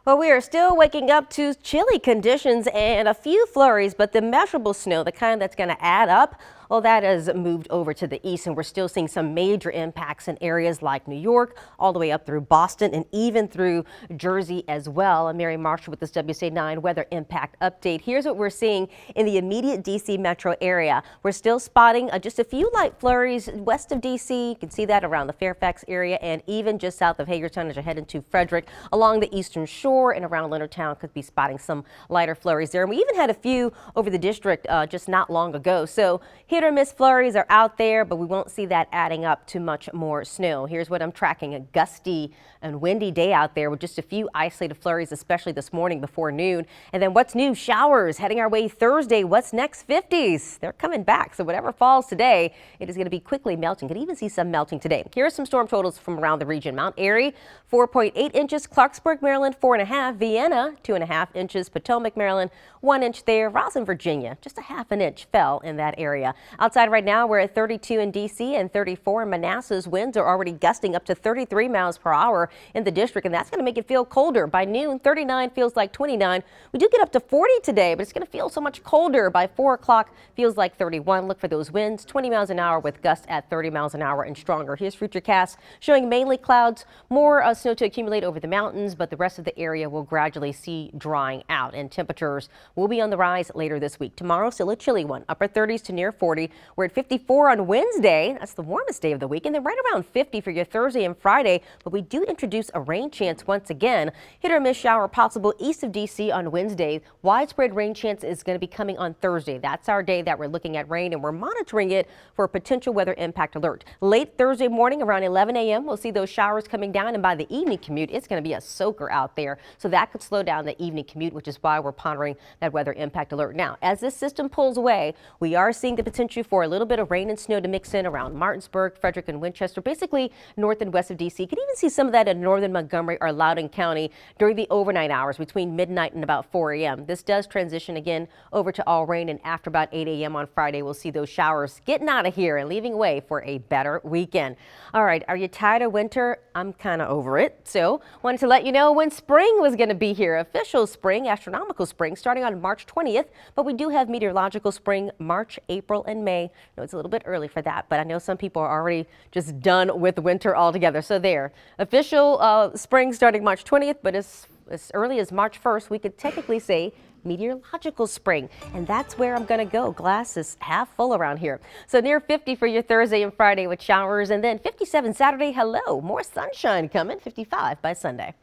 Well, we are still waking up to chilly conditions and a few flurries, but the measurable snow, the kind that's going to add up, well, that has moved over to the east, and we're still seeing some major impacts in areas like New York, all the way up through Boston and even through Jersey as well. I'm Mary Marshall with this WUSA9 weather impact update. Here's what we're seeing in the immediate D.C. metro area. We're still spotting just a few light flurries west of D.C. You can see that around the Fairfax area and even just south of Hagerstown as you're heading to Frederick. Along the eastern shore and around Leonardtown could be spotting some lighter flurries there. And we even had a few over the district just not long ago. So hit or miss flurries are out there, but we won't see that adding up to much more snow. Here's what I'm tracking: a gusty and windy day out there with just a few isolated flurries, especially this morning before noon. And then what's new? Showers heading our way Thursday. What's next? 50s. They're coming back. So whatever falls today, it is going to be quickly melting. Could even see some melting today. Here are some storm totals from around the region. Mount Airy, 4.8 inches. Clarksburg, Maryland, 4.5. Vienna, 2.5 inches. Potomac, Maryland, 1 inch there. Rosslyn, Virginia, just a half an inch fell in that area. Outside right now, we're at 32 in D.C. and 34 in Manassas. Winds are already gusting up to 33 miles per hour in the district, and that's going to make it feel colder. By noon, 39 feels like 29. We do get up to 40 today, but it's going to feel so much colder. By 4 o'clock, feels like 31. Look for those winds, 20 miles an hour with gusts at 30 miles an hour and stronger. Here's Futurecast showing mainly clouds, more snow to accumulate over the mountains, but the rest of the area will gradually see drying out, and temperatures will be on the rise later this week. Tomorrow, still a chilly one, upper 30s to near 40. We're at 54 on Wednesday. That's the warmest day of the week. And then right around 50 for your Thursday and Friday. But we do introduce a rain chance once again. Hit or miss shower possible east of D.C. on Wednesday. Widespread rain chance is going to be coming on Thursday. That's our day that we're looking at rain, and we're monitoring it for a potential weather impact alert. Late Thursday morning around 11 a.m. we'll see those showers coming down, and by the evening commute, it's going to be a soaker out there. So that could slow down the evening commute, which is why we're pondering that weather impact alert. Now, as this system pulls away, we are seeing the potential potential for a little bit of rain and snow to mix in around Martinsburg, Frederick, and Winchester, basically north and west of D.C. You can even see some of that in northern Montgomery or Loudoun County during the overnight hours between midnight and about 4 a.m. This does transition again over to all rain, and after about 8 a.m. on Friday, we'll see those showers getting out of here and leaving way for a better weekend. All right, are you tired of winter? I'm kind of over it. So wanted to let you know when spring was going to be here. Official spring, astronomical spring, starting on March 20th, but we do have meteorological spring March, April, and May. I know it's a little bit early for that, but I know some people are already just done with winter altogether. So there, official spring starting March 20th, but as early as March 1st, we could technically say meteorological spring, and that's where I'm gonna go. Glass is half full around here. So near 50 for your Thursday and Friday with showers, and then 57 Saturday. Hello, more sunshine coming. 55 by Sunday.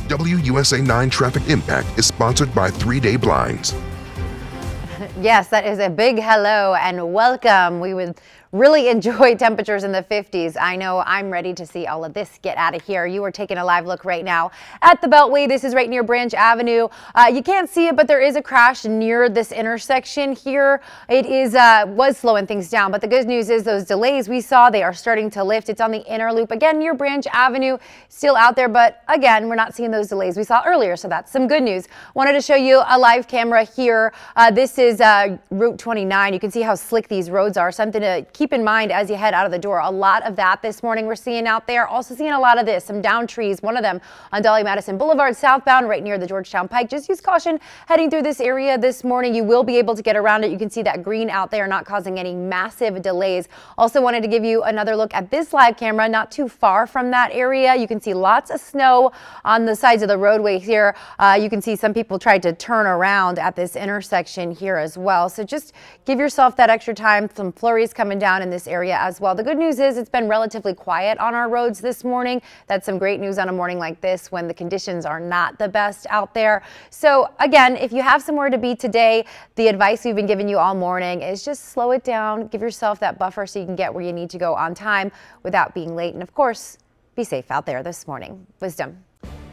WUSA9 Traffic Impact is sponsored by 3-Day Blinds. Yes, that is a big hello and welcome. We would really enjoy temperatures in the 50s. I know I'm ready to see all of this get out of here. You are taking a live look right now at the Beltway. This is right near Branch Avenue. You can't see it, but there is a crash near this intersection here. It was slowing things down, but the good news is those delays we saw, they are starting to lift. It's on the inner loop again near Branch Avenue, still out there, but again, we're not seeing those delays we saw earlier, so that's some good news. Wanted to show you a live camera here. This is Route 29. You can see how slick these roads are. Something to keep in mind as you head out of the door. A lot of that this morning we're seeing out there. Also seeing a lot of this, some down trees, one of them on Dolly Madison Boulevard southbound right near the Georgetown Pike. Just use caution heading through this area this morning. You will be able to get around it. You can see that green out there not causing any massive delays. Also wanted to give you another look at this live camera not too far from that area. You can see lots of snow on the sides of the roadway here. You can see some people tried to turn around at this intersection here as well. So just give yourself that extra time. Some flurries coming down in this area as well. The good news is it's been relatively quiet on our roads this morning. That's some great news on a morning like this when the conditions are not the best out there. So again, if you have somewhere to be today, the advice we've been giving you all morning is just slow it down. Give yourself that buffer so you can get where you need to go on time without being late. And of course, be safe out there this morning. Wisdom.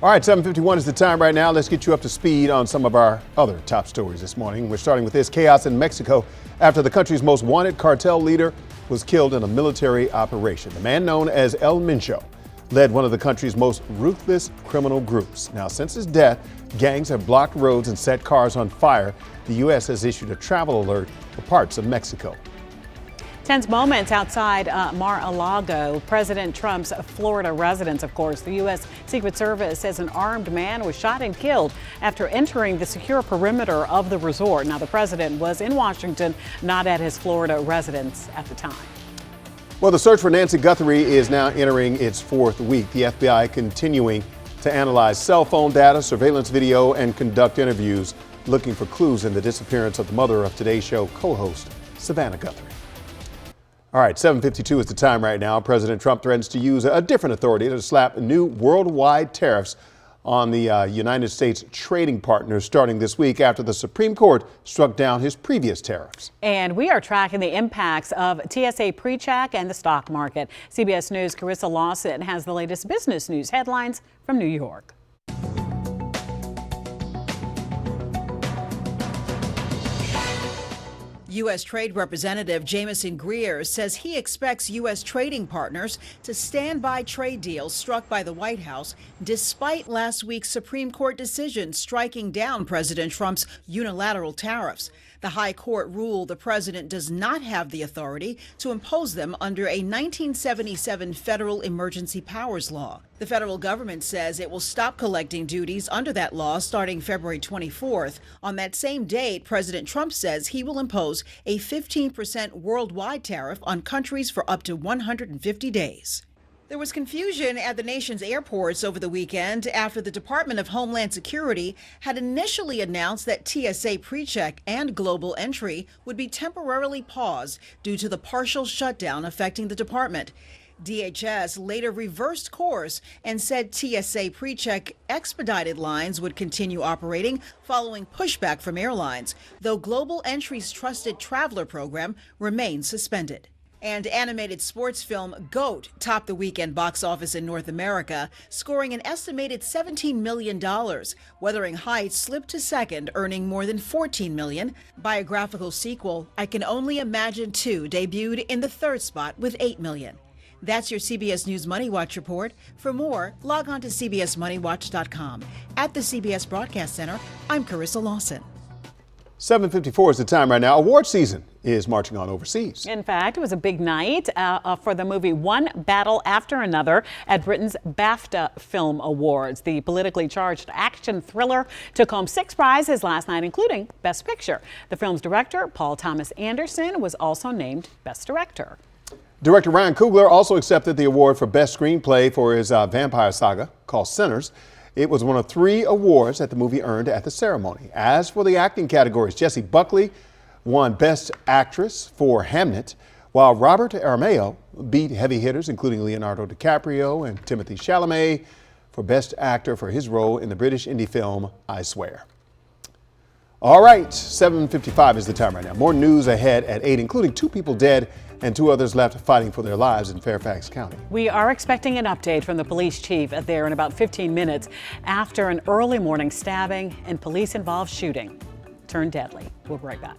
All right, 7:51 is the time right now. Let's get you up to speed on some of our other top stories this morning. We're starting with this chaos in Mexico after the country's most wanted cartel leader was killed in a military operation. The man known as El Mencho led one of the country's most ruthless criminal groups. Now, since his death, gangs have blocked roads and set cars on fire. The U.S. has issued a travel alert for parts of Mexico. Tense moments outside Mar-a-Lago, President Trump's Florida residence, of course. The U.S. Secret Service says an armed man was shot and killed after entering the secure perimeter of the resort. Now, the president was in Washington, not at his Florida residence at the time. Well, the search for Nancy Guthrie is now entering its 4th week. The FBI continuing to analyze cell phone data, surveillance video, and conduct interviews looking for clues in the disappearance of the mother of Today's Show co-host, Savannah Guthrie. All right, 7:52 is the time right now. President Trump threatens to use a different authority to slap new worldwide tariffs on the United States trading partners starting this week after the Supreme Court struck down his previous tariffs. And we are tracking the impacts of TSA pre-check and the stock market. CBS News' Carissa Lawson has the latest business news headlines from New York. U.S. Trade Representative Jamieson Greer says he expects U.S. trading partners to stand by trade deals struck by the White House despite last week's Supreme Court decision striking down President Trump's unilateral tariffs. The High Court ruled the president does not have the authority to impose them under a 1977 federal emergency powers law. The federal government says it will stop collecting duties under that law starting February 24th. On that same date, President Trump says he will impose a 15% worldwide tariff on countries for up to 150 days. There was confusion at the nation's airports over the weekend after the Department of Homeland Security had initially announced that TSA PreCheck and Global Entry would be temporarily paused due to the partial shutdown affecting the department. DHS later reversed course and said TSA PreCheck expedited lines would continue operating following pushback from airlines, though Global Entry's Trusted Traveler program remains suspended. And animated sports film GOAT topped the weekend box office in North America, scoring an estimated $17 million. Wuthering Heights slipped to second, earning more than $14 million. Biographical sequel I Can Only Imagine 2 debuted in the third spot with $8 million. That's your CBS News Money Watch report. For more, log on to cbsmoneywatch.com. At the CBS Broadcast Center, I'm Carissa Lawson. 7:54 is the time right now. Award season is marching on overseas. In fact, it was a big night for the movie One Battle After Another at Britain's BAFTA Film Awards. The politically charged action thriller took home 6 prizes last night, including Best Picture. The film's director, Paul Thomas Anderson, was also named Best Director. Director Ryan Coogler also accepted the award for Best Screenplay for his vampire saga called Sinners. It was one of 3 awards that the movie earned at the ceremony. As for the acting categories, Jessie Buckley won Best Actress for Hamnet, while Robert Aramayo beat heavy hitters including Leonardo DiCaprio and Timothée Chalamet for Best Actor for his role in the British indie film I Swear. All right, 7:55 is the time right now. More news ahead at 8, including 2 people dead and 2 others left fighting for their lives in Fairfax County. We are expecting an update from the police chief there in about 15 minutes after an early morning stabbing and police-involved shooting turned deadly. We'll be right back.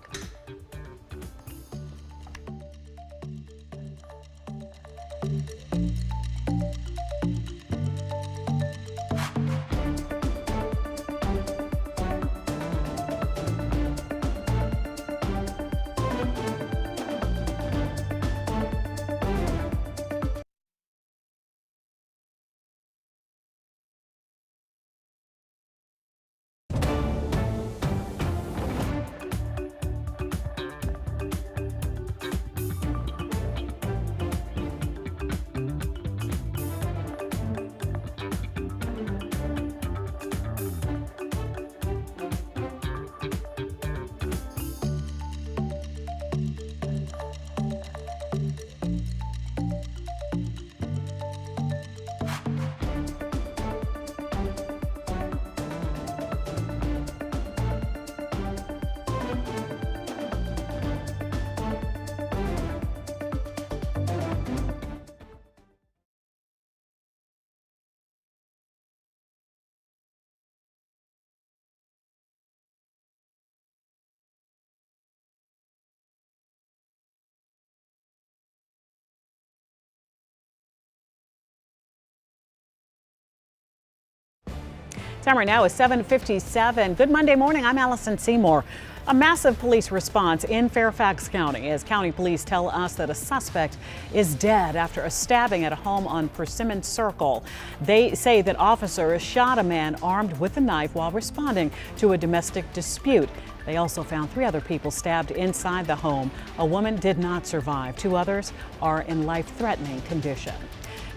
Time right now is 7:57. Good Monday morning. I'm Allison Seymour. A massive police response in Fairfax County as county police tell us that a suspect is dead after a stabbing at a home on Persimmon Circle. They say that officers shot a man armed with a knife while responding to a domestic dispute. They also found 3 other people stabbed inside the home. A woman did not survive. 2 others are in life-threatening condition.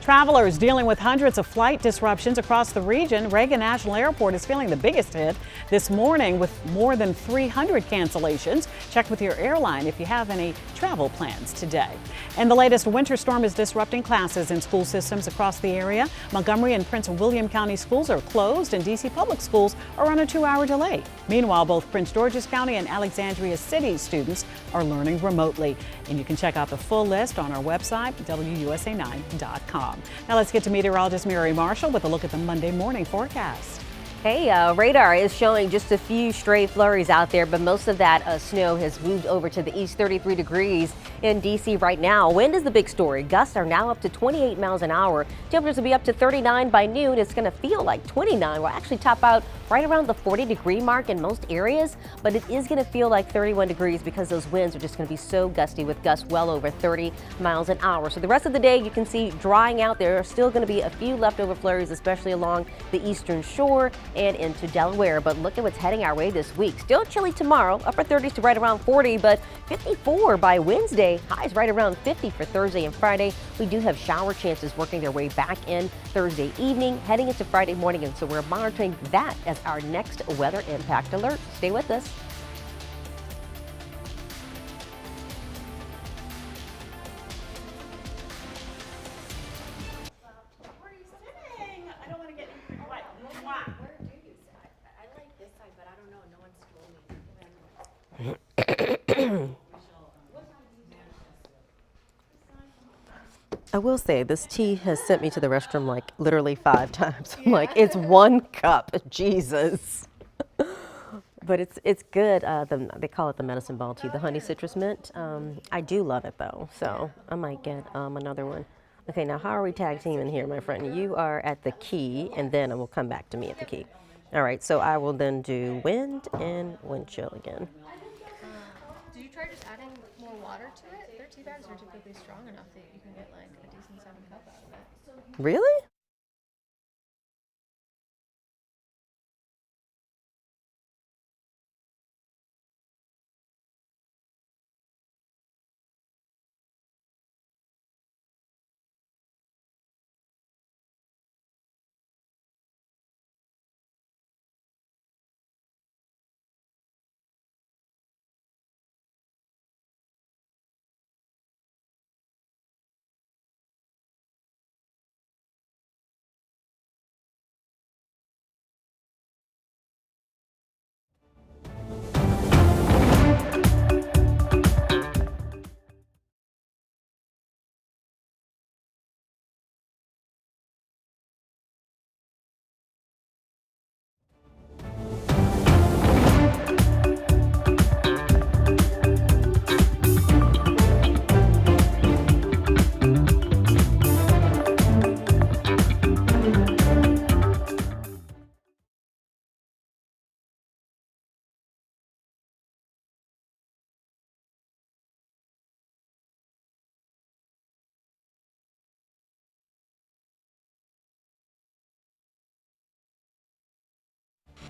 Travelers dealing with hundreds of flight disruptions across the region. Reagan National Airport is feeling the biggest hit this morning with more than 300 cancellations. Check with your airline if you have any travel plans today. And the latest winter storm is disrupting classes in school systems across the area. Montgomery and Prince William County schools are closed and D.C. public schools are on a 2-hour delay. Meanwhile, both Prince George's County and Alexandria City students are learning remotely. And you can check out the full list on our website, WUSA9.com. Now let's get to meteorologist Mary Marshall with a look at the Monday morning forecast. Hey, radar is showing just a few stray flurries out there, but most of that snow has moved over to the east. 33 degrees in D.C. right now. Wind is the big story. Gusts are now up to 28 miles an hour. Temperatures will be up to 39 by noon. It's going to feel like 29. We'll actually top out right around the 40-degree mark in most areas, but it is going to feel like 31 degrees because those winds are just going to be so gusty with gusts well over 30 miles an hour. So the rest of the day you can see drying out. There are still going to be a few leftover flurries, especially along the eastern shore and into Delaware. But look at what's heading our way this week. Still chilly tomorrow, upper 30s to right around 40, but 54 by Wednesday. Highs right around 50 for Thursday and Friday. We do have shower chances working their way back in Thursday evening, heading into Friday morning, and so we're monitoring that as our next weather impact alert. Stay with us. I will say this tea has sent me to the restroom like literally 5 times. I'm like, it's 1 cup, Jesus. But it's good. They call it the medicine ball tea, the honey citrus mint. I do love it though, so I might get another one. Okay, now how are we tag teaming here, my friend? You are at the key, and then it will come back to me at the key. All right, so I will then do wind and wind chill again. Did you try just adding more water to it? Their tea bags are typically strong enough that you can get like a decent 7 cup out of it. Really?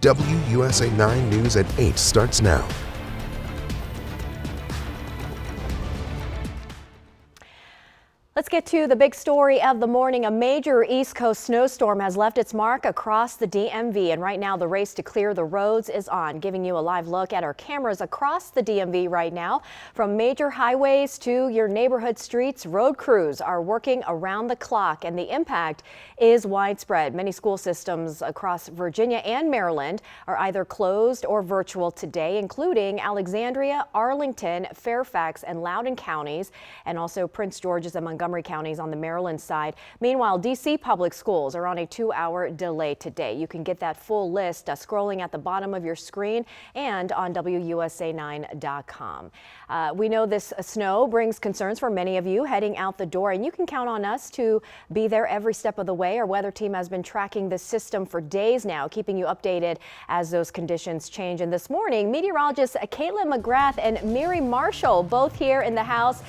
WUSA9 News at 8 starts now. Let's get to the big story of the morning. A major East Coast snowstorm has left its mark across the DMV, and right now the race to clear the roads is on. Giving you a live look at our cameras across the DMV right now. From major highways to your neighborhood streets, road crews are working around the clock, and the impact is widespread. Many school systems across Virginia and Maryland are either closed or virtual today, including Alexandria, Arlington, Fairfax, and Loudoun counties, and also Prince George's and Montgomery counties on the Maryland side. Meanwhile, D.C. public schools are on a 2-hour delay today. You can get that full list scrolling at the bottom of your screen and on WUSA9.com. We know this snow brings concerns for many of you heading out the door, and you can count on us to be there every step of the way. Our weather team has been tracking this system for days now, keeping you updated as those conditions change. And this morning, meteorologists Caitlin McGrath and Miri Marshall both here in the house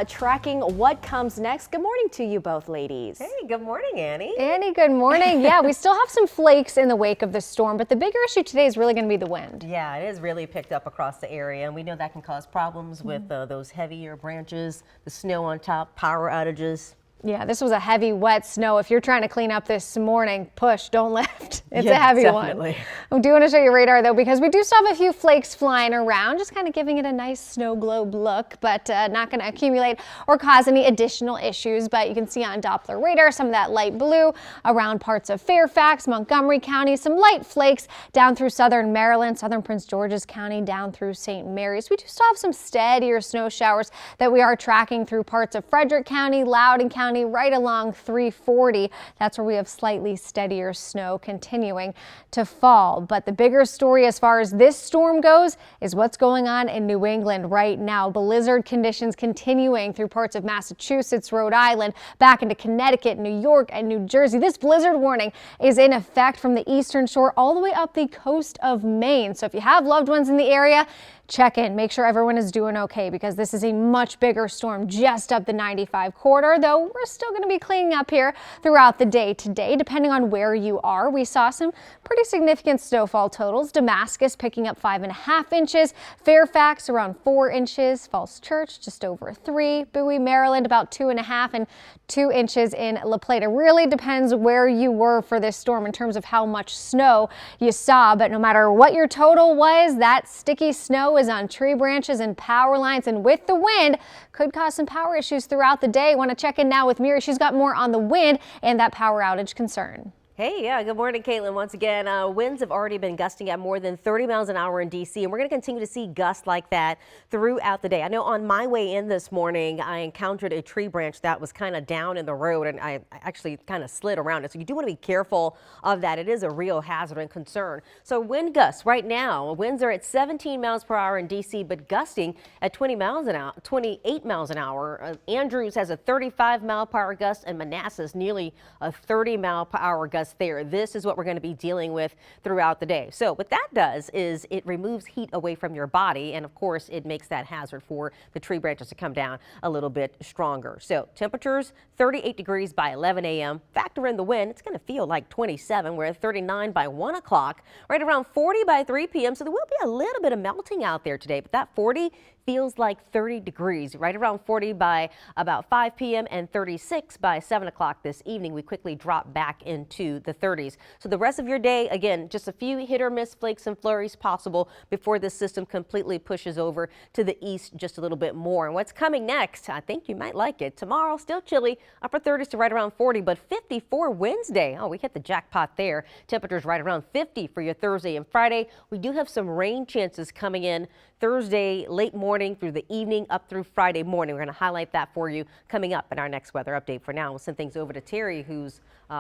tracking what comes next. Good morning to you both, ladies. Hey, good morning, Annie. Annie, good morning. Yeah, we still have some flakes in the wake of the storm, but the bigger issue today is really going to be the wind. Yeah, it is really picked up across the area, and we know that can cause problems with those heavier branches, the snow on top, power outages. Yeah, this was a heavy, wet snow. If you're trying to clean up this morning, push, don't lift. It's Yeah, a heavy definitely. one. I do want to show you radar, though, because we do still have a few flakes flying around, just kind of giving it a nice snow globe look, but not going to accumulate or cause any additional issues. But you can see on Doppler radar some of that light blue around parts of Fairfax, Montgomery County, some light flakes down through southern Maryland, southern Prince George's County, down through St. Mary's. We do still have some steadier snow showers that we are tracking through parts of Frederick County, Loudoun County, right along 340. That's where we have slightly steadier snow continuing to fall. But the bigger story as far as this storm goes is what's going on in New England right now. Blizzard conditions continuing through parts of Massachusetts, Rhode Island, back into Connecticut, New York, and New Jersey. This blizzard warning is in effect from the eastern shore all the way up the coast of Maine. So if you have loved ones in the area, check in, make sure everyone is doing okay, because this is a much bigger storm just up the 95 corridor, though we're still going to be cleaning up here throughout the day today, depending on where you are. We saw some pretty significant snowfall totals. Damascus picking up 5.5 inches, Fairfax around 4 inches, Falls Church just over 3, Bowie, Maryland about 2.5 and 2 inches in La Plata. Really depends where you were for this storm in terms of how much snow you saw, but no matter what your total was, that sticky snow is on tree branches and power lines, and with the wind could cause some power issues throughout the day. Want to check in now with Miri. She's got more on the wind and that power outage concern. Hey, yeah, good morning, Caitlin. Once again, winds have already been gusting at more than 30 miles an hour in D.C., and we're going to continue to see gusts like that throughout the day. I know on my way in this morning, I encountered a tree branch that was kind of down in the road, and I actually kind of slid around it. So you do want to be careful of that. It is a real hazard and concern. So wind gusts right now, winds are at 17 miles per hour in D.C., but gusting at 28 miles an hour. Andrews has a 35 mile per hour gust, and Manassas nearly a 30 mile per hour gust there. This is what we're going to be dealing with throughout the day. So what that does is it removes heat away from your body, and of course it makes that hazard for the tree branches to come down a little bit stronger. So temperatures 38 degrees by 11 a.m. Factor in the wind, it's going to feel like 27. We're at 39 by 1 o'clock, right around 40 by 3 p.m. So there will be a little bit of melting out there today, but that 40 feels like 30 degrees, right around 40 by about 5 p.m. and 36 by 7 o'clock this evening. We quickly drop back into the 30s. So the rest of your day, again, just a few hit or miss flakes and flurries possible before this system completely pushes over to the east just a little bit more. And what's coming next, I think you might like it. Tomorrow, still chilly, upper 30s to right around 40, but 54 Wednesday. Oh, we hit the jackpot there. Temperatures right around 50 for your Thursday and Friday. We do have some rain chances coming in Thursday late morning through the evening up through Friday morning. We're going to highlight that for you coming up in our next weather update. For now, we'll send things over to Terry, who's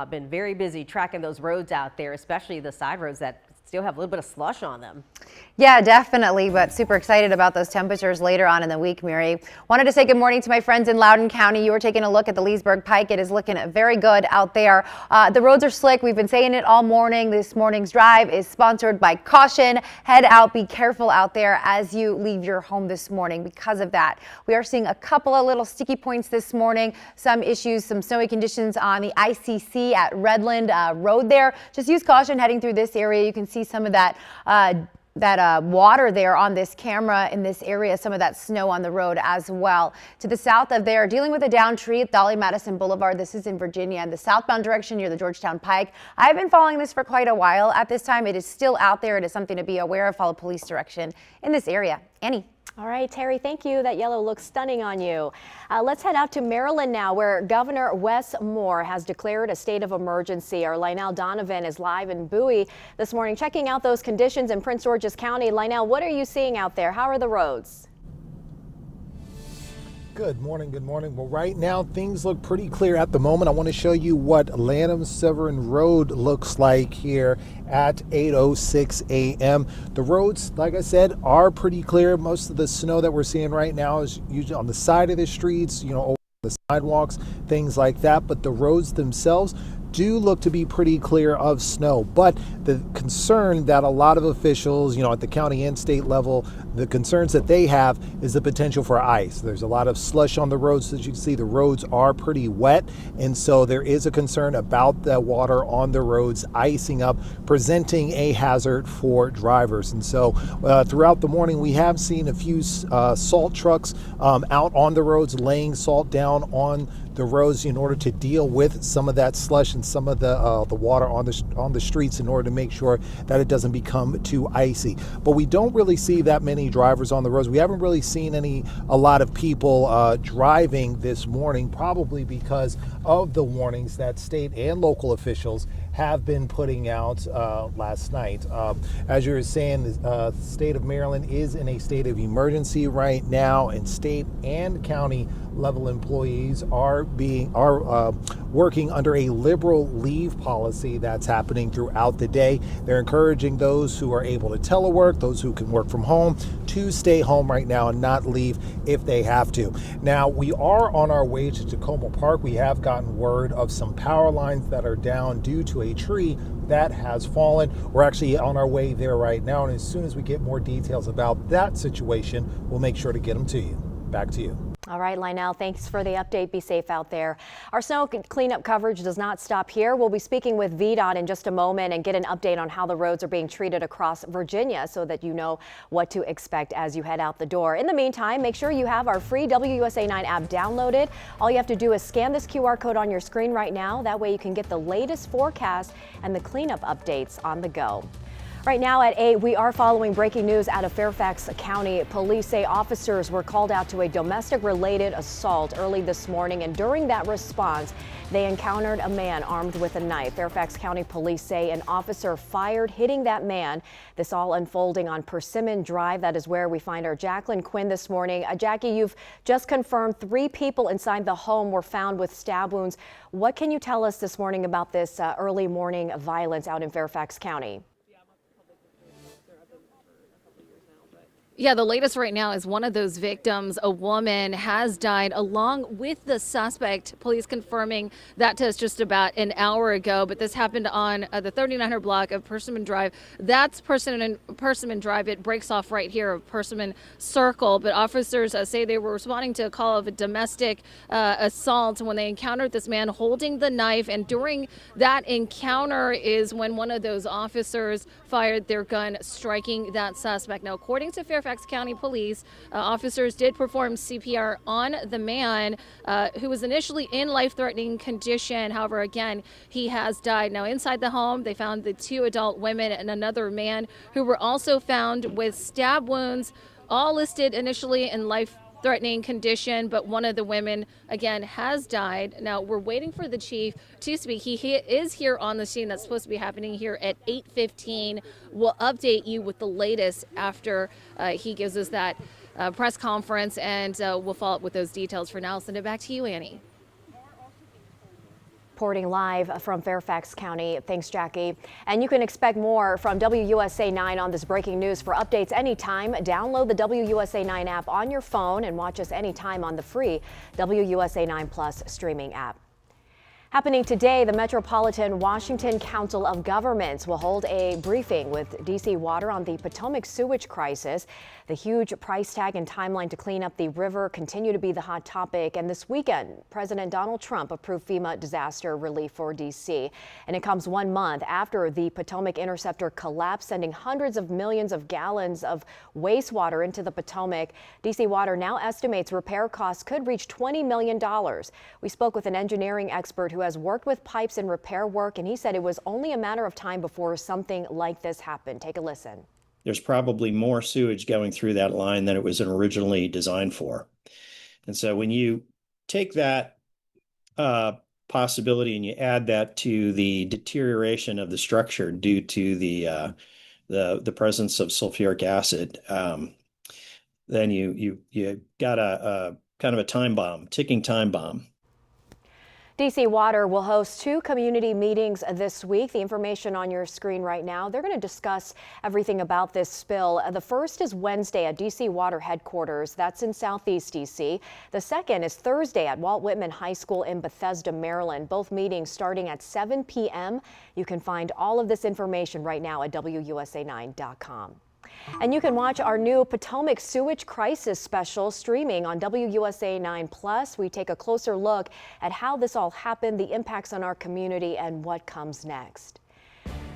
been very busy tracking those roads out there, especially the side roads that still have a little bit of slush on them. Yeah, definitely, but super excited about those temperatures later on in the week, Mary. Wanted to say good morning to my friends in Loudoun County. You were taking a look at the Leesburg Pike. It is looking very good out there. The roads are slick. We've been saying it all morning. This morning's drive is sponsored by Caution. Head out. Be careful out there as you leave your home this morning because of that. We are seeing a couple of little sticky points this morning. Some issues, some snowy conditions on the ICC at Redland Road there. Just use caution heading through this area. You can see some of that water there on this camera in this area, some of that snow on the road as well. To the south of there, dealing with a downed tree at Dolly Madison Boulevard. This is in Virginia, in the southbound direction near the Georgetown Pike. I've been following this for quite a while. At this time, it is still out there. It is something to be aware of. Follow police direction in this area. Annie. All right, Terry, thank you. That yellow looks stunning on you. Let's head out to Maryland now, where Governor Wes Moore has declared a state of emergency. Our Lionel Donovan is live in Bowie this morning, checking out those conditions in Prince George's County. Lionel, what are you seeing out there? How are the roads? Good morning. Good morning. Well, right now things look pretty clear at the moment. I want to show you what Lanham Severn Road looks like here at 8:06 a.m. The roads, like I said, are pretty clear. Most of the snow that we're seeing right now is usually on the side of the streets, over the sidewalks, things like that. But the roads themselves do look to be pretty clear of snow. But the concern that a lot of officials, at the county and state level, the concerns that they have is the potential for ice. There's a lot of slush on the roads. As you can see, the roads are pretty wet. And so there is a concern about the water on the roads icing up, presenting a hazard for drivers. And so throughout the morning, we have seen a few salt trucks out on the roads, laying salt down on the roads in order to deal with some of that slush and some of the water on the streets in order to make sure that it doesn't become too icy. But we don't really see that many drivers on the roads. We haven't really seen a lot of people driving this morning, probably because of the warnings that state and local officials have been putting out last night. As you were saying, the state of Maryland is in a state of emergency right now, and state and county level employees are working under a liberal leave policy that's happening throughout the day. They're encouraging those who are able to telework, those who can work from home, to stay home right now and not leave if they have to. Now, we are on our way to Tacoma Park. We have gotten word of some power lines that are down due to a tree that has fallen. We're actually on our way there right now, and as soon as we get more details about that situation, we'll make sure to get them to you. Back to you. All right, Lionel, thanks for the update. Be safe out there. Our snow cleanup coverage does not stop here. We'll be speaking with VDOT in just a moment and get an update on how the roads are being treated across Virginia so that you know what to expect as you head out the door. In the meantime, make sure you have our free WUSA9 app downloaded. All you have to do is scan this QR code on your screen right now. That way you can get the latest forecast and the cleanup updates on the go. Right now at 8, we are following breaking news out of Fairfax County. Police say officers were called out to a domestic-related assault early this morning, and during that response, they encountered a man armed with a knife. Fairfax County Police say an officer fired, hitting that man. This all unfolding on Persimmon Drive. That is where we find our Jacqueline Quinn this morning. Jackie, you've just confirmed 3 people inside the home were found with stab wounds. What can you tell us this morning about this early morning violence out in Fairfax County? Yeah, the latest right now is one of those victims, a woman, has died along with the suspect. Police confirming that to us just about an hour ago. But this happened on the 3900 block of Persimmon Drive. That's Persimmon Drive. It breaks off right here of Persimmon Circle. But officers say they were responding to a call of a domestic assault when they encountered this man holding the knife. And during that encounter is when one of those officers fired their gun, striking that suspect. Now, according to Fairfax County Police, officers did perform CPR on the man who was initially in life-threatening condition. However, again, he has died. Now, inside the home, they found the 2 adult women and another man who were also found with stab wounds, all listed initially in life-threatening condition, but one of the women, again, has died. Now, we're waiting for the chief to speak. He is here on the scene. That's supposed to be happening here at 8:15. We'll update you with the latest after he gives us that press conference, and we'll follow up with those details. For now, I'll send it back to you, Annie. Reporting live from Fairfax County. Thanks, Jackie. And you can expect more from WUSA 9 on this breaking news. For updates anytime, download the WUSA 9 app on your phone and watch us anytime on the free WUSA 9 Plus streaming app. Happening today, the Metropolitan Washington Council of Governments will hold a briefing with D.C. Water on the Potomac sewage crisis. The huge price tag and timeline to clean up the river continue to be the hot topic. And this weekend, President Donald Trump approved FEMA disaster relief for D.C. And it comes 1 month after the Potomac interceptor collapsed, sending hundreds of millions of gallons of wastewater into the Potomac. D.C. Water now estimates repair costs could reach $20 million. We spoke with an engineering expert who has worked with pipes and repair work, and he said it was only a matter of time before something like this happened. Take a listen. There's probably more sewage going through that line than it was originally designed for. And so when you take that possibility and you add that to the deterioration of the structure due to the presence of sulfuric acid, then you got a kind of a time bomb, ticking time bomb. D.C. Water will host 2 community meetings this week. The information on your screen right now. They're going to discuss everything about this spill. The first is Wednesday at D.C. Water headquarters. That's in Southeast D.C. The second is Thursday at Walt Whitman High School in Bethesda, Maryland. Both meetings starting at 7 p.m. You can find all of this information right now at WUSA9.com. And you can watch our new Potomac Sewage Crisis special streaming on WUSA 9 Plus. We take a closer look at how this all happened, the impacts on our community, and what comes next.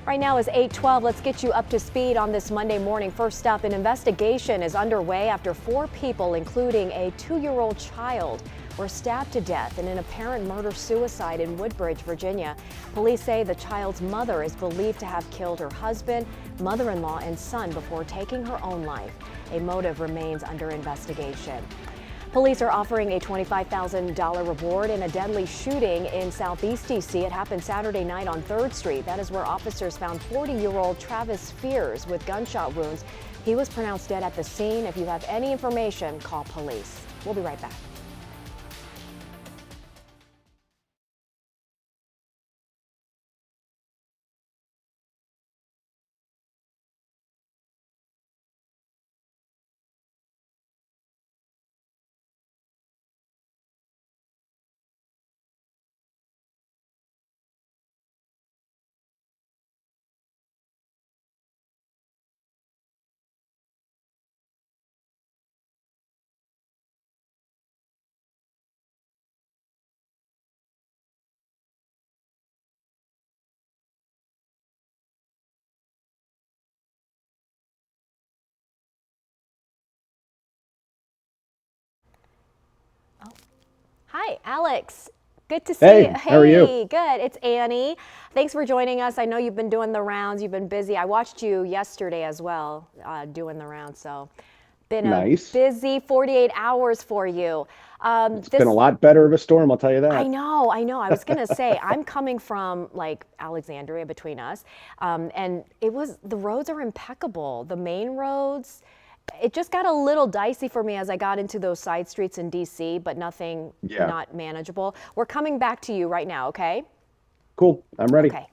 Right now is 8:12. Let's get you up to speed on this Monday morning. First up, an investigation is underway after 4 people, including a 2-year-old child, were stabbed to death in an apparent murder-suicide in Woodbridge, Virginia. Police say the child's mother is believed to have killed her husband, mother-in-law, and son before taking her own life. A motive remains under investigation. Police are offering a $25,000 reward in a deadly shooting in Southeast D.C. It happened Saturday night on 3rd Street. That is where officers found 40-year-old Travis Fears with gunshot wounds. He was pronounced dead at the scene. If you have any information, call police. We'll be right back. Hi, Alex. Good to see Hey, you. how are you? Good. It's Annie. Thanks for joining us. I know you've been doing the rounds. You've been busy. I watched you yesterday as well, doing the rounds. So, been a Nice. busy 48 hours for you. It's been a lot better of a storm, I'll tell you that. I know. I was going to say, I'm coming from like Alexandria between us, and the roads are impeccable. The main roads, it just got a little dicey for me as I got into those side streets in DC, but nothing not manageable. We're coming back to you right now, okay? Cool. I'm ready. Okay.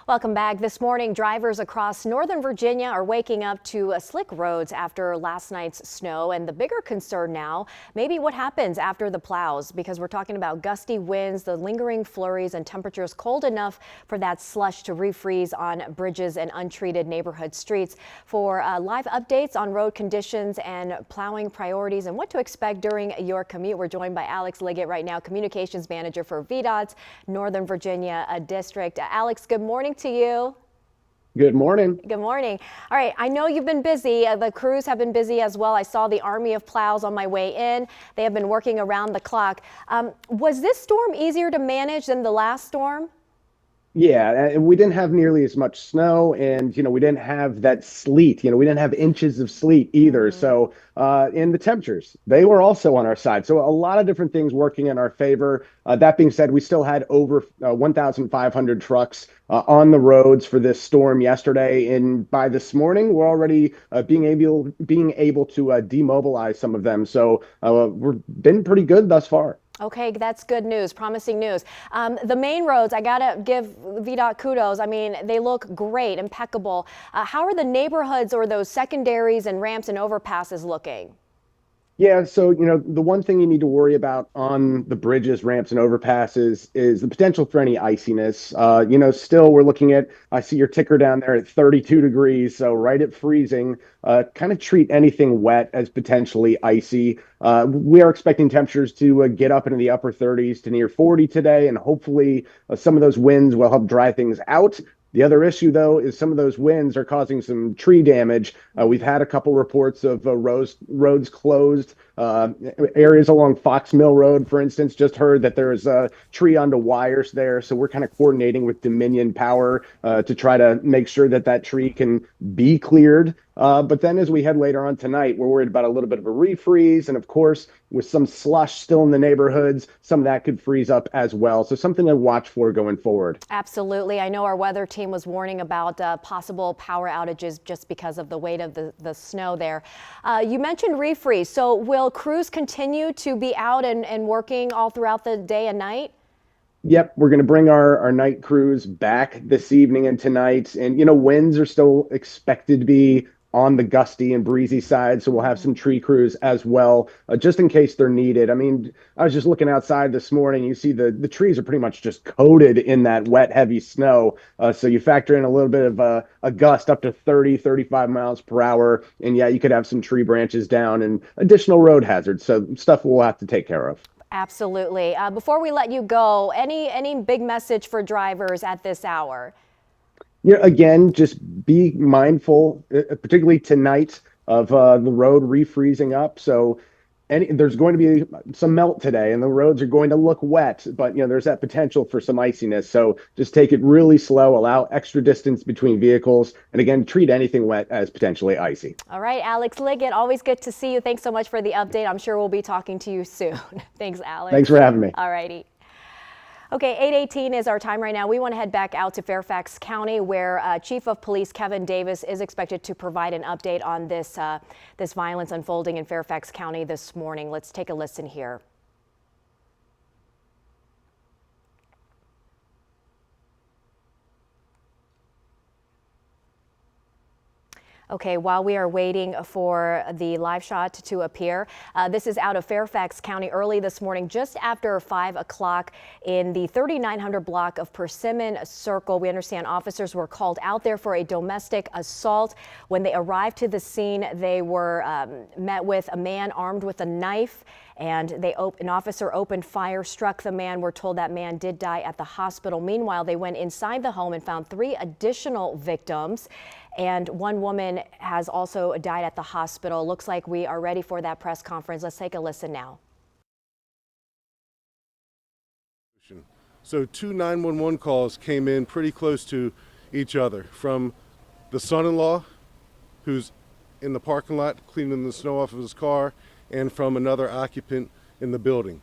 Welcome back. This morning, drivers across Northern Virginia are waking up to slick roads after last night's snow. And the bigger concern now, maybe what happens after the plows, because we're talking about gusty winds, the lingering flurries, and temperatures cold enough for that slush to refreeze on bridges and untreated neighborhood streets. For live updates on road conditions and plowing priorities and what to expect during your commute, we're joined by Alex Liggett right now, Communications Manager for VDOT's Northern Virginia District. Alex, good morning to you. Good morning. Good morning. All right, I know you've been busy. The crews have been busy as well. I saw the army of plows on my way in. They have been working around the clock. Was this storm easier to manage than the last storm? Yeah, we didn't have nearly as much snow, and we didn't have that sleet. We didn't have inches of sleet either. So, and the temperatures, they were also on our side. So a lot of different things working in our favor. That being said, we still had over 1,500 trucks on the roads for this storm yesterday, and by this morning, we're already being able to demobilize some of them. So we've been pretty good thus far. Okay, that's good news, promising news. The main roads, I gotta give VDOT kudos. I mean, they look great, impeccable. How are the neighborhoods or those secondaries and ramps and overpasses looking? Yeah, so the one thing you need to worry about on the bridges, ramps, and overpasses is the potential for any iciness. Still we're looking at, I see your ticker down there at 32 degrees, so right at freezing. Kind of treat anything wet as potentially icy. We are expecting temperatures to get up into the upper 30s to near 40 today, and hopefully some of those winds will help dry things out. The other issue, though, is some of those winds are causing some tree damage. We've had a couple reports of roads closed. Areas along Fox Mill Road, for instance, just heard that there's a tree onto wires there. So we're kind of coordinating with Dominion Power to try to make sure that that tree can be cleared. But then as we head later on tonight, we're worried about a little bit of a refreeze. And of course, with some slush still in the neighborhoods, some of that could freeze up as well. So something to watch for going forward. Absolutely. I know our weather team was warning about possible power outages just because of the weight of the snow there. You mentioned refreeze. So will crews continue to be out and working all throughout the day and night? Yep, we're going to bring our night crews back this evening and tonight. And, winds are still expected to be on the gusty and breezy side. So we'll have some tree crews as well, just in case they're needed. I mean, I was just looking outside this morning. You see the trees are pretty much just coated in that wet, heavy snow. So you factor in a little bit of a gust up to 30, 35 miles per hour. And yeah, you could have some tree branches down and additional road hazards. So stuff we'll have to take care of. Absolutely. Before we let you go, any big message for drivers at this hour? Again, just be mindful, particularly tonight, of the road refreezing up. So there's going to be some melt today and the roads are going to look wet, but there's that potential for some iciness. So just take it really slow, allow extra distance between vehicles, and again, treat anything wet as potentially icy. All right, Alex Liggett, always good to see you. Thanks so much for the update. I'm sure we'll be talking to you soon. Thanks, Alex. Thanks for having me. All righty. Okay, 8:18 is our time right now. We want to head back out to Fairfax County, where Chief of Police Kevin Davis is expected to provide an update on this violence unfolding in Fairfax County this morning. Let's take a listen here. Okay, while we are waiting for the live shot to appear, this is out of Fairfax County early this morning, just after 5 o'clock in the 3900 block of Persimmon Circle. We understand officers were called out there for a domestic assault. When they arrived to the scene, they were met with a man armed with a knife, and an officer opened fire, struck the man. We're told that man did die at the hospital. Meanwhile, they went inside the home and found 3 additional victims. And one woman has also died at the hospital. Looks like we are ready for that press conference. Let's take a listen now. So 2 911 calls came in pretty close to each other from the son-in-law, who's in the parking lot cleaning the snow off of his car, and from another occupant in the building.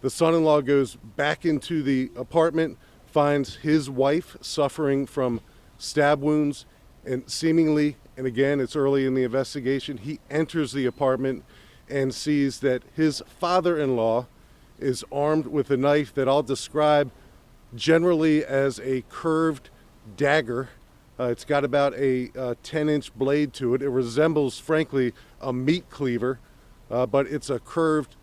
The son-in-law goes back into the apartment, finds his wife suffering from stab wounds, and seemingly, and again, it's early in the investigation, he enters the apartment and sees that his father-in-law is armed with a knife that I'll describe generally as a curved dagger. It's got about a 10-inch blade to it. It resembles, frankly, a meat cleaver, but it's a curved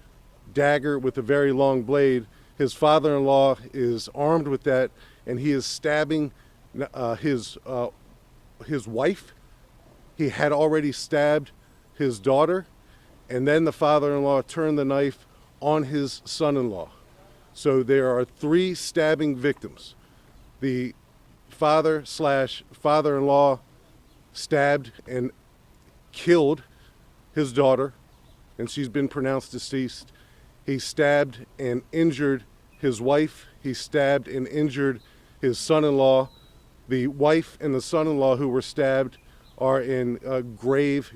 dagger with a very long blade. His father-in-law is armed with that, and he is stabbing his wife. He had already stabbed his daughter, and then the father-in-law turned the knife on his son-in-law. So there are 3 stabbing victims. The father/father-in-law stabbed and killed his daughter, and she's been pronounced deceased. He stabbed and injured his wife. He stabbed and injured his son-in-law. The wife and the son-in-law who were stabbed are in a grave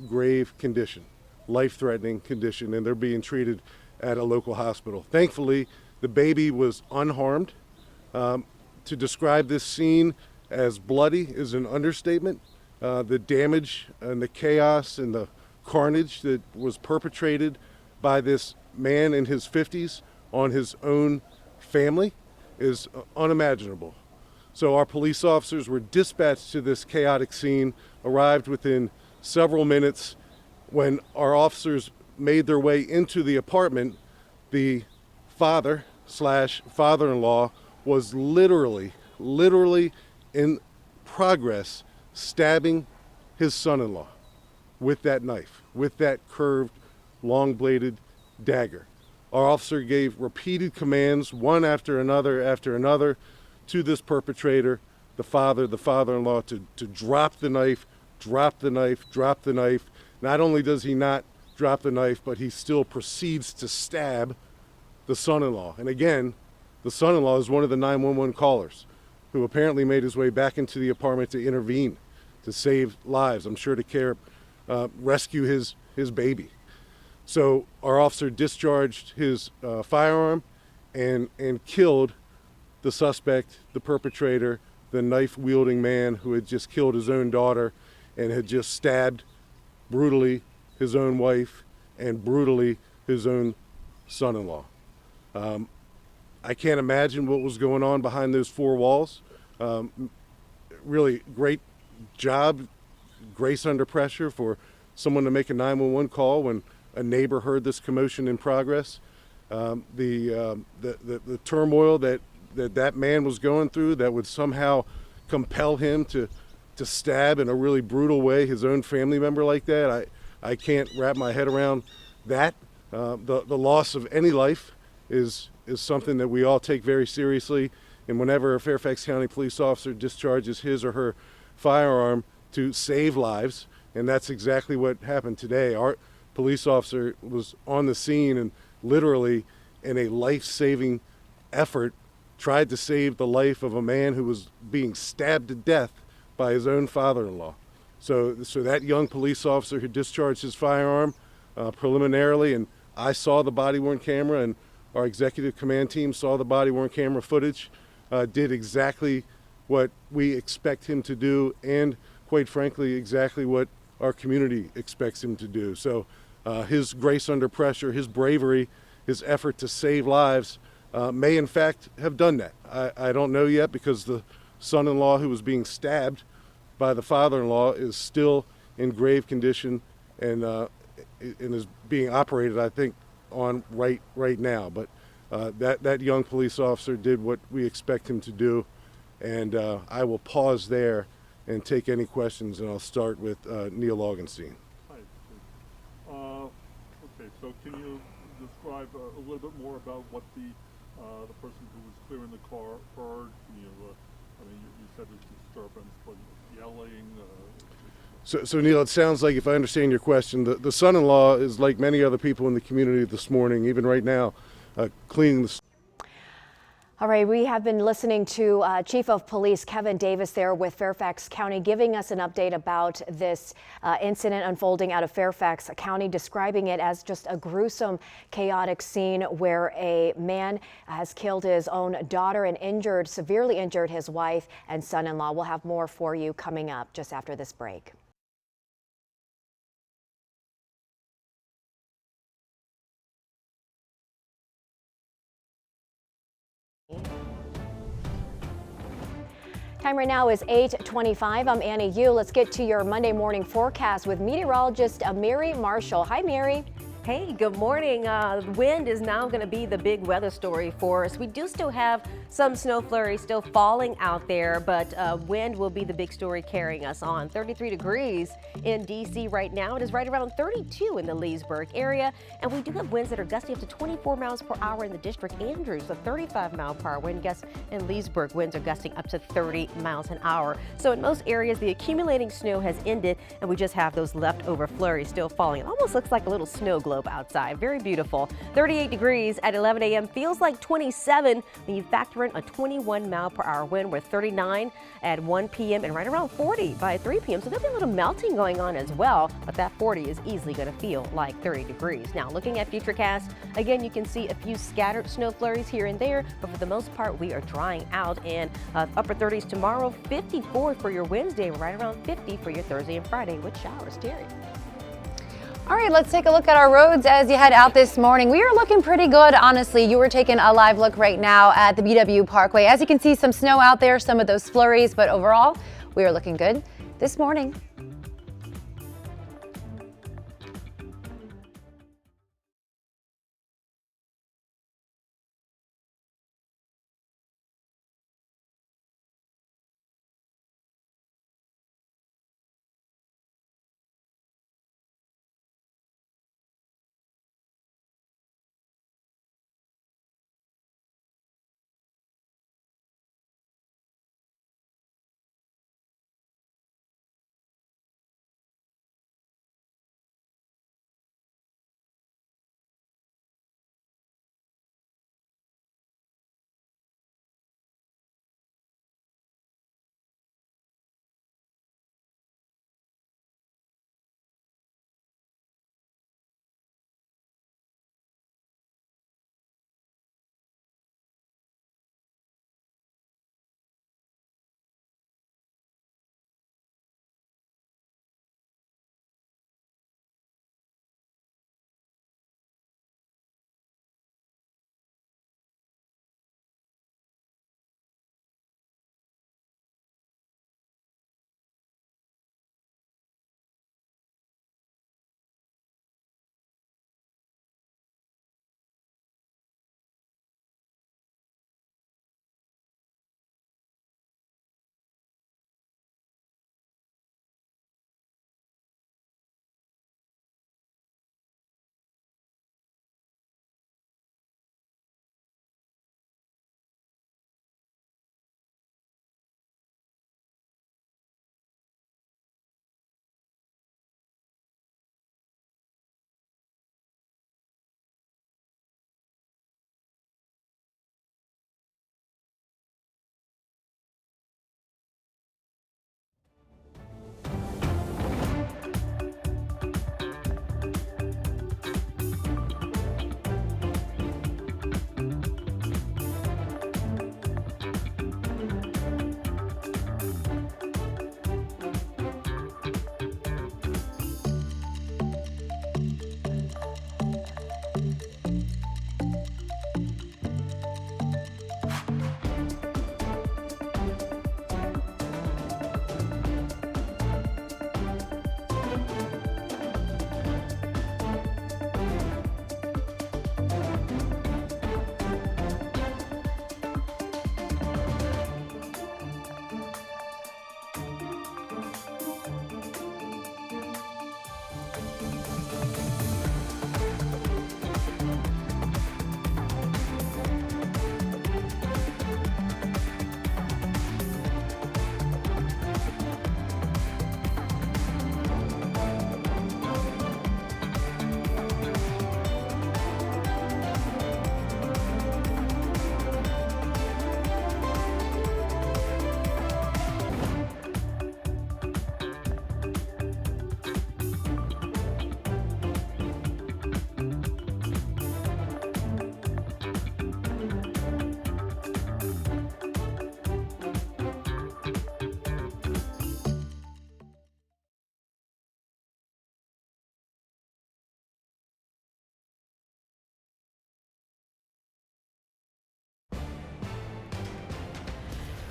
condition, life-threatening condition, and they're being treated at a local hospital. Thankfully, the baby was unharmed. To describe this scene as bloody is an understatement. The damage and the chaos and the carnage that was perpetrated by this man in his 50s on his own family is unimaginable. So our police officers were dispatched to this chaotic scene, arrived within several minutes. When our officers made their way into the apartment, the father/father-in-law was literally in progress stabbing his son-in-law with that knife, with that curved, long-bladed dagger. Our officer gave repeated commands, one after another, to this perpetrator, the father-in-law, to drop the knife. Not only does he not drop the knife, but he still proceeds to stab the son-in-law. And again, the son-in-law is one of the 911 callers who apparently made his way back into the apartment to intervene, to save lives, I'm sure to rescue his baby. So our officer discharged his firearm and killed the suspect, the perpetrator, the knife-wielding man who had just killed his own daughter and had just stabbed brutally his own wife and brutally his own son-in-law. I can't imagine what was going on behind those 4 walls. Really great job, grace under pressure for someone to make a 911 call when a neighbor heard this commotion in progress. The turmoil that man was going through that would somehow compel him to stab in a really brutal way his own family member like that. I can't wrap my head around that. The loss of any life is something that we all take very seriously, and whenever a Fairfax County police officer discharges his or her firearm to save lives, and that's exactly what happened today. Our police officer was on the scene and literally in a life-saving effort tried to save the life of a man who was being stabbed to death by his own father-in-law. So that young police officer who discharged his firearm preliminarily, and I saw the body-worn camera, and Our executive command team saw the body-worn camera footage, did exactly what we expect him to do, and quite frankly, exactly what our community expects him to do. So his grace under pressure, his bravery, his effort to save lives may in fact have done that. I don't know yet, because the son-in-law who was being stabbed by the father-in-law is still in grave condition and is being operated, I think, on right now. But that young police officer did what we expect him to do, and I will pause there and take any questions, and I'll start with Neil Augenstein. Hi. Okay, so can you describe a little bit more about what the person who was clearing the car heard? Can you, I mean, you said it's disturbance, but yelling. So Neil, it sounds like, if I understand your question, the son-in-law is like many other people in the community this morning, even right now, cleaning the. All right, we have been listening to Chief of Police Kevin Davis there with Fairfax County, giving us an update about this incident unfolding out of Fairfax County, describing it as just a gruesome, chaotic scene where a man has killed his own daughter and severely injured his wife and son-in-law. We'll have more for you coming up just after this break. Time right now is 8:25. I'm Annie Yu. Let's get to your Monday morning forecast with meteorologist Mary Marshall. Hi, Mary. Hey, good morning. Wind is now going to be the big weather story for us. We do still have some snow flurries still falling out there, but wind will be the big story carrying us on. 33 degrees in D.C. right now. It is right around 32 in the Leesburg area, and we do have winds that are gusting up to 24 miles per hour in the district. Andrews, a 35-mile-per-hour wind gust. In Leesburg, winds are gusting up to 30 miles an hour. So in most areas, the accumulating snow has ended, and we just have those leftover flurries still falling. It almost looks like a little snow globe outside. Very beautiful. 38 degrees at 11 a.m. Feels like 27 when you factor in a 21-mile-per-hour wind. We're 39 at 1 p.m. and right around 40 by 3 p.m. So there'll be a little melting going on as well, but that 40 is easily going to feel like 30 degrees. Now, looking at Futurecast, again, you can see a few scattered snow flurries here and there, but for the most part, we are drying out, and upper 30s tomorrow, 54 for your Wednesday, right around 50 for your Thursday and Friday with showers. Terry. All right, let's take a look at our roads as you head out this morning. We are looking pretty good, honestly. You were taking a live look right now at the BW Parkway. As you can see, some snow out there, some of those flurries, but overall, we are looking good this morning.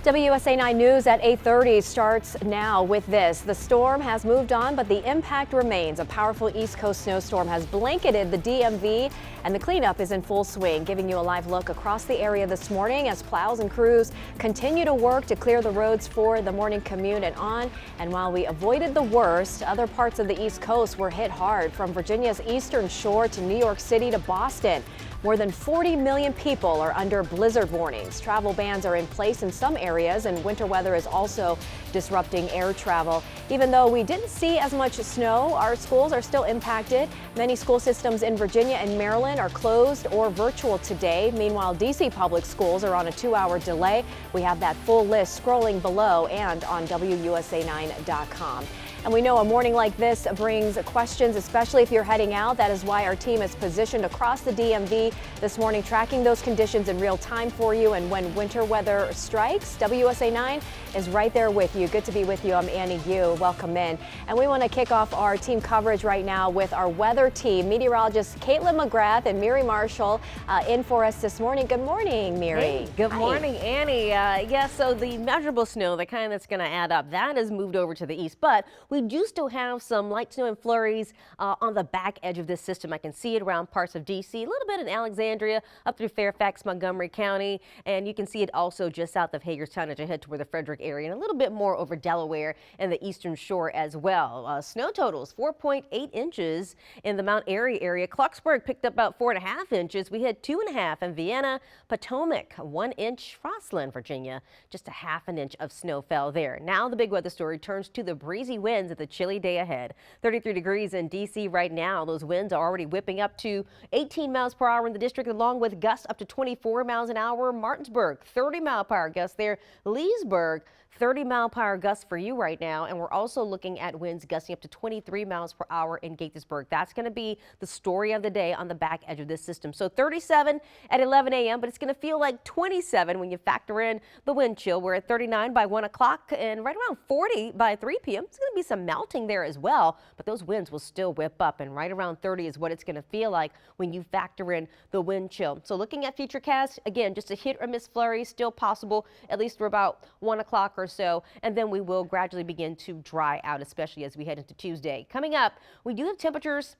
WUSA9 News at 8:30 starts now with this. The storm has moved on, but the impact remains. A powerful East Coast snowstorm has blanketed the DMV, and the cleanup is in full swing. Giving you a live look across the area this morning as plows and crews continue to work to clear the roads for the morning commute and on. And while we avoided the worst, other parts of the East Coast were hit hard, from Virginia's eastern shore to New York City to Boston. More than 40 million people are under blizzard warnings. Travel bans are in place in some areas, and winter weather is also disrupting air travel. Even though we didn't see as much snow, our schools are still impacted. Many school systems in Virginia and Maryland are closed or virtual today. Meanwhile, D.C. public schools are on a 2-hour delay. We have that full list scrolling below and on WUSA9.com. And we know a morning like this brings questions, especially if you're heading out. That is why our team is positioned across the DMV this morning, tracking those conditions in real time for you. And when winter weather strikes, WUSA9 is right there with you. Good to be with you. I'm Annie Yu. Welcome in. And we want to kick off our team coverage right now with our weather team. Meteorologist Caitlin McGrath and Miri Marshall in for us this morning. Good morning, Miri. Hey, good morning, Annie. Yeah, so the measurable snow, the kind that's going to add up, that has moved over to the east. But we do still have some light snow and flurries on the back edge of this system. I can see it around parts of D.C., a little bit in Alexandria, up through Fairfax, Montgomery County, and you can see it also just south of Hagerstown as you head toward the Frederick area, and a little bit more over Delaware and the eastern shore as well. Snow totals 4.8 inches in the Mount Airy area. Clarksburg picked up about 4.5 inches. We had 2.5 in Vienna. Potomac, 1 inch. Rossland, Virginia, just a ½ inch of snow fell there. Now the big weather story turns to the breezy winds at the chilly day ahead. 33 degrees in D.C. right now. Those winds are already whipping up to 18 miles per hour in the district, along with gusts up to 24 miles an hour. Martinsburg, 30-mile-per-hour gusts there. Leesburg, 30-mile-per-hour gusts for you right now, and we're also looking at winds gusting up to 23 miles per hour in Gaithersburg. That's going to be the story of the day on the back edge of this system. So 37 at 11 a.m., but it's going to feel like 27 when you factor in the wind chill. We're at 39 by 1 o'clock and right around 40 by 3 p.m. It's going to be some melting there as well, but those winds will still whip up, and right around 30 is what it's going to feel like when you factor in the wind chill. So looking at Futurecast, again, just a hit or miss flurry still possible, at least for about 1 o'clock or so, and then we will gradually begin to dry out, especially as we head into Tuesday. Coming up, we do have temperatures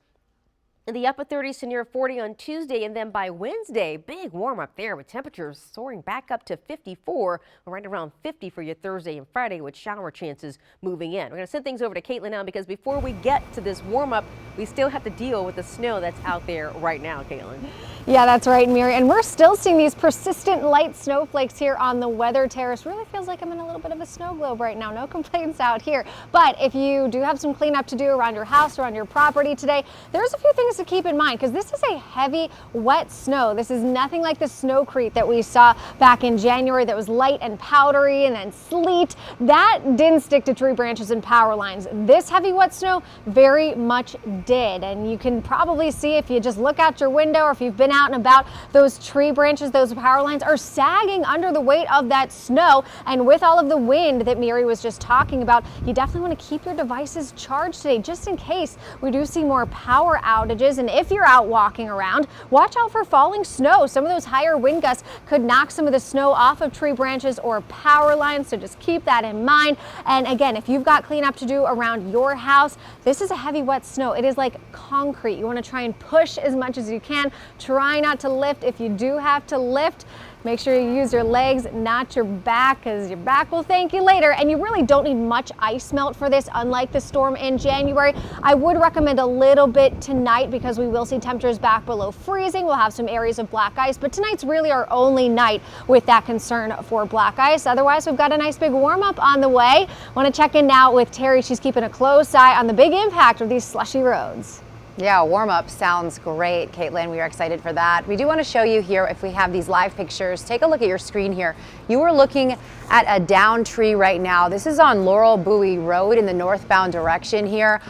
in the upper 30s to near 40 on Tuesday, and then by Wednesday, big warm up there with temperatures soaring back up to 54, right around 50 for your Thursday and Friday, with shower chances moving in. We're going to send things over to Caitlin now, because before we get to this warm up, we still have to deal with the snow that's out there right now, Caitlin. Yeah, that's right, Miri. And we're still seeing these persistent light snowflakes here on the weather terrace. Really feels like I'm in a little bit of a snow globe right now. No complaints out here. But if you do have some cleanup to do around your house or on your property today, there's a few things to keep in mind, because this is a heavy, wet snow. This is nothing like the snowcrete that we saw back in January that was light and powdery and then sleet. That didn't stick to tree branches and power lines. This heavy, wet snow very much did. And you can probably see if you just look out your window, or if you've been out and about, those tree branches, those power lines are sagging under the weight of that snow. And with all of the wind that Miri was just talking about, you definitely want to keep your devices charged today, just in case we do see more power outages. And if you're out walking around, watch out for falling snow. Some of those higher wind gusts could knock some of the snow off of tree branches or power lines, so just keep that in mind. And again, if you've got cleanup to do around your house, this is a heavy, wet snow. It is like concrete. You want to try and push as much as you can. Try not to lift. If you do have to lift, make sure you use your legs, not your back, because your back will thank you later. And you really don't need much ice melt for this, unlike the storm in January. I would recommend a little bit tonight, because we will see temperatures back below freezing. We'll have some areas of black ice, but tonight's really our only night with that concern for black ice. Otherwise, we've got a nice big warm up on the way. Want to check in now with Terry. She's keeping a close eye on the big impact of these slushy roads. Yeah, warm up sounds great, Caitlin. We are excited for that. We do want to show you here, if we have these live pictures, take a look at your screen here. You are looking at a down tree right now. This is on Laurel Bowie Road in the northbound direction here.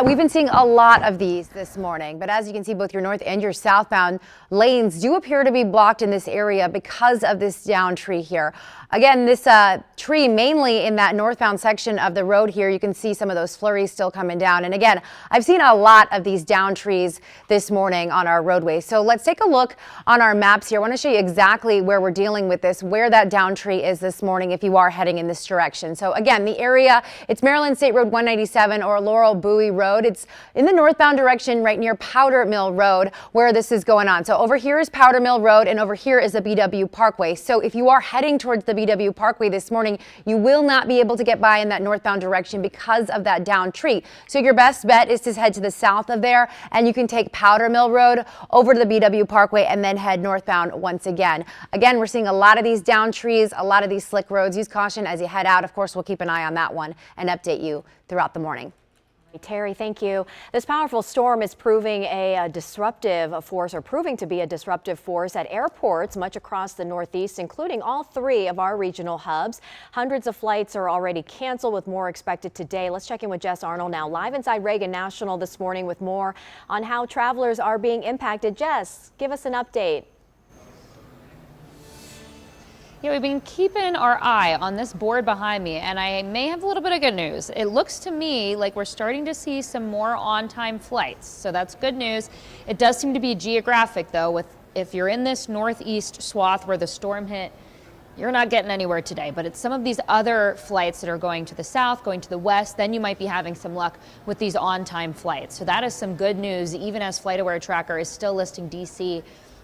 We've been seeing a lot of these this morning, but as you can see, both your north and your southbound lanes do appear to be blocked in this area because of this down tree here. Again, this tree mainly in that northbound section of the road here, you can see some of those flurries still coming down. And again, I've seen a lot of these down trees this morning on our roadway. So let's take a look on our maps here. I want to show you exactly where we're dealing with this, where that down tree is this morning if you are heading in this direction. So again, the area, it's Maryland State Road 197 or Laurel Bowie Road. It's in the northbound direction right near Powder Mill Road where this is going on. So over here is Powder Mill Road and over here is the BW Parkway. So if you are heading towards the BW Parkway this morning, you will not be able to get by in that northbound direction because of that downed tree. So your best bet is to head to the south of there, and you can take Powder Mill Road over to the BW Parkway and then head northbound once again. Again, we're seeing a lot of these down trees, a lot of these slick roads. Use caution as you head out. Of course, we'll keep an eye on that one and update you throughout the morning. Terry, thank you. This powerful storm is proving a disruptive force, or proving to be a disruptive force at airports much across the Northeast, including all 3 of our regional hubs. Hundreds of flights are already canceled, with more expected today. Let's check in with Jess Arnold now, live inside Reagan National this morning with more on how travelers are being impacted. Jess, give us an update. Yeah, we've been keeping our eye on this board behind me, and I may have a little bit of good news. It looks to me like we're starting to see some more on-time flights, so that's good news. It does seem to be geographic, though, with if you're in this northeast swath where the storm hit, you're not getting anywhere today, but it's some of these other flights that are going to the south, going to the west, then you might be having some luck with these on-time flights. So that is some good news, even as FlightAware Tracker is still listing DC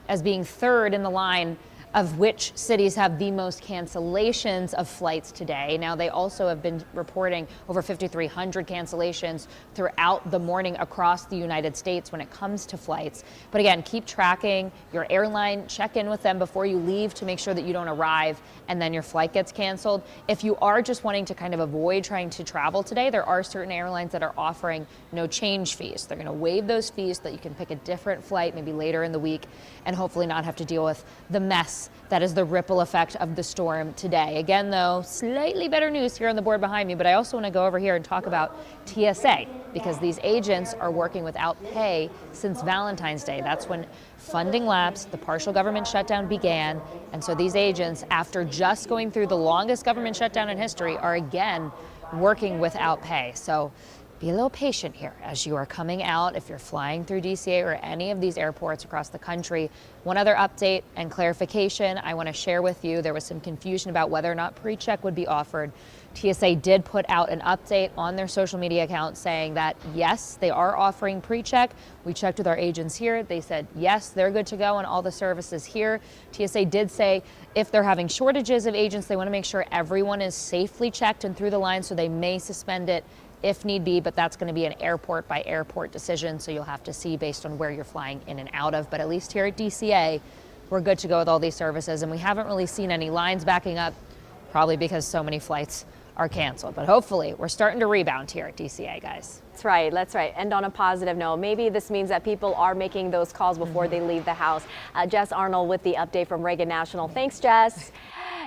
as being 3rd in the line of which cities have the most cancellations of flights today. Now, they also have been reporting over 5,300 cancellations throughout the morning across the United States when it comes to flights. But again, keep tracking your airline, check in with them before you leave to make sure that you don't arrive and then your flight gets canceled. If you are just wanting to kind of avoid trying to travel today, there are certain airlines that are offering no change fees. They're going to waive those fees so that you can pick a different flight maybe later in the week and hopefully not have to deal with the mess that is the ripple effect of the storm today. Again, though, slightly better news here on the board behind me, but I also want to go over here and talk about TSA, because these agents are working without pay since Valentine's Day. That's when funding lapsed, the partial government shutdown began, and so these agents, after just going through the longest government shutdown in history, are again working without pay. So be a little patient here as you are coming out if you're flying through DCA or any of these airports across the country. One other update and clarification I want to share with you. There was some confusion about whether or not pre-check would be offered. TSA did put out an update on their social media account saying that, yes, they are offering pre-check. We checked with our agents here. They said, yes, they're good to go on all the services here. TSA did say if they're having shortages of agents, they want to make sure everyone is safely checked and through the line, so they may suspend it if need be, but that's going to be an airport by airport decision, so you'll have to see based on where you're flying in and out of. But at least here at DCA, we're good to go with all these services, and we haven't really seen any lines backing up, probably because so many flights are canceled. But hopefully we're starting to rebound here at DCA, guys. That's right. That's right. And on a positive note, maybe this means that people are making those calls before they leave the house. Jess Arnold with the update from Reagan National. Thanks, Jess.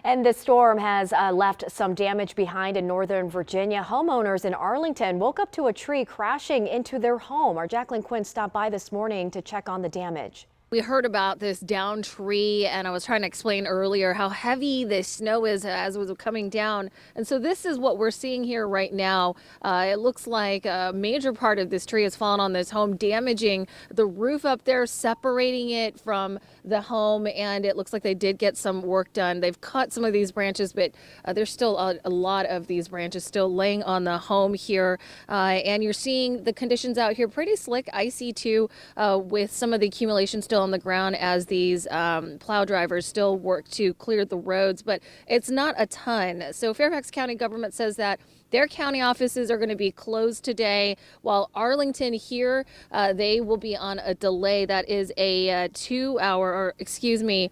And the storm has left some damage behind in Northern Virginia. Homeowners in Arlington woke up to a tree crashing into their home. Our Jacqueline Quinn stopped by this morning to check on the damage. We heard about this downed tree, and I was trying to explain earlier how heavy this snow is as it was coming down. And so this is what we're seeing here right now. It looks like a major part of this tree has fallen on this home, damaging the roof up there, separating it from the home. And it looks like they did get some work done. They've cut some of these branches, but there's still a lot of these branches still laying on the home here. And you're seeing the conditions out here pretty slick, icy too, with some of the accumulation still on the ground as these plow drivers still work to clear the roads, but it's not a ton. So Fairfax County government says that their county offices are going to be closed today, while Arlington here, they will be on a delay. That is a 2 hour, or excuse me,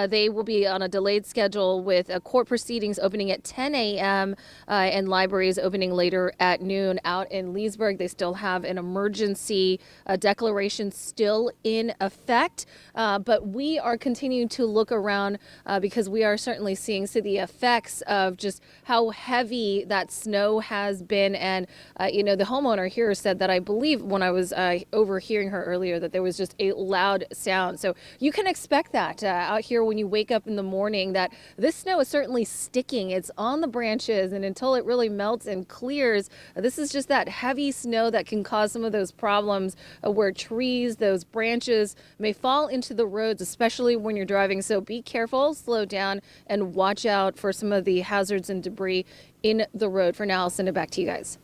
they will be on a delayed schedule with court proceedings opening at 10 a.m. And libraries opening later at noon. Out in Leesburg, they still have an emergency declaration still in effect. But we are continuing to look around because we are certainly seeing the effects of just how heavy that snow has been. And, you know, the homeowner here said that, I believe when I was overhearing her earlier, that there was just a loud sound. So you can expect that out here sure when you wake up in the morning that this snow is certainly sticking. It's on the branches, and until it really melts and clears, this is just that heavy snow that can cause some of those problems where trees, those branches may fall into the roads, especially when you're driving. So be careful, slow down, and watch out for some of the hazards and debris in the road. For now, I'll send it back to you guys.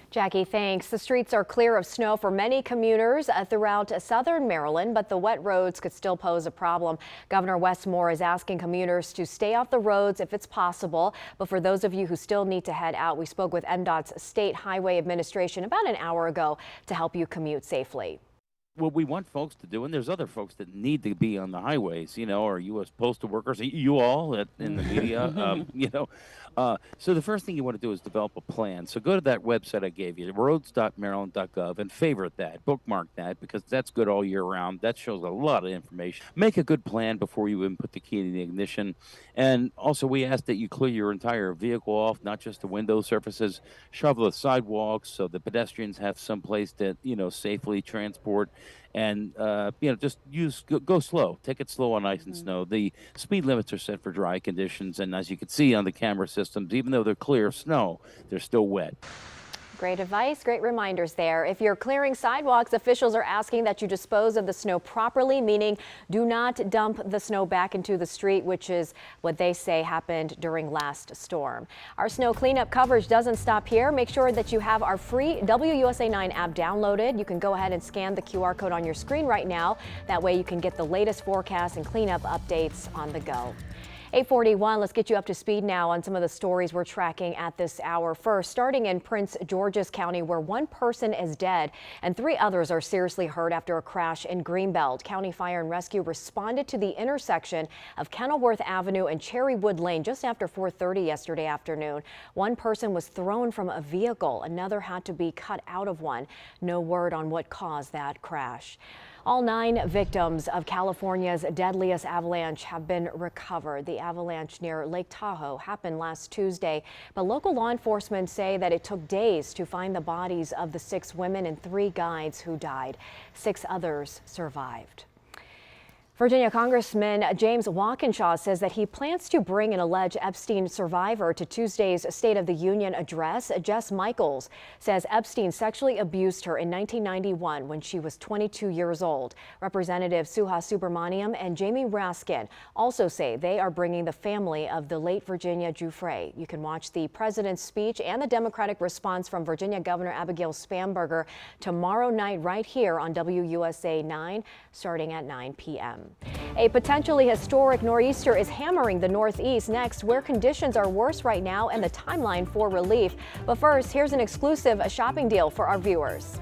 Jackie, thanks. The streets are clear of snow for many commuters throughout southern Maryland, but the wet roads could still pose a problem. Governor Wes Moore is asking commuters to stay off the roads if it's possible. But for those of you who still need to head out, we spoke with MDOT's State Highway Administration about an hour ago to help you commute safely. What we want folks to do, and there's other folks that need to be on the highways, you know, or U.S. postal workers, you all in the media, you know. So the first thing you want to do is develop a plan. So go to that website I gave you, roads.maryland.gov, and favorite that, bookmark that, because that's good all year round. That shows a lot of information. Make a good plan before you even put the key in the ignition. And also we ask that you clear your entire vehicle off, not just the window surfaces, shovel the sidewalks so the pedestrians have some place to, you know, safely transport. And, you know, just go slow. Take it slow on ice and snow. The speed limits are set for dry conditions. And as you can see on the camera systems, even though they're clear of snow, they're still wet. Great advice, great reminders there. If you're clearing sidewalks, officials are asking that you dispose of the snow properly, meaning do not dump the snow back into the street, which is what they say happened during last storm. Our snow cleanup coverage doesn't stop here. Make sure that you have our free WUSA9 app downloaded. You can go ahead and scan the QR code on your screen right now. That way you can get the latest forecast and cleanup updates on the go. 841, let's get you up to speed now on some of the stories we're tracking at this hour. First, starting in Prince George's County, where one person is dead and 3 others are seriously hurt after a crash in Greenbelt. County Fire and Rescue responded to the intersection of Kenilworth Avenue and Cherrywood Lane just after 4:30 yesterday afternoon. One person was thrown from a vehicle. Another had to be cut out of one. No word on what caused that crash. All 9 victims of California's deadliest avalanche have been recovered. The avalanche near Lake Tahoe happened last Tuesday, but local law enforcement say that it took days to find the bodies of the 6 women and 3 guides who died. 6 others survived. Virginia Congressman James Walkinshaw says that he plans to bring an alleged Epstein survivor to Tuesday's State of the Union address. Jess Michaels says Epstein sexually abused her in 1991 when she was 22 years old. Representative Suha Subramaniam and Jamie Raskin also say they are bringing the family of the late Virginia Giuffre. You can watch the president's speech and the Democratic response from Virginia Governor Abigail Spanberger tomorrow night right here on WUSA 9 starting at 9 p.m. A potentially historic nor'easter is hammering the Northeast next, where conditions are worse right now and the timeline for relief. But first, here's an exclusive shopping deal for our viewers.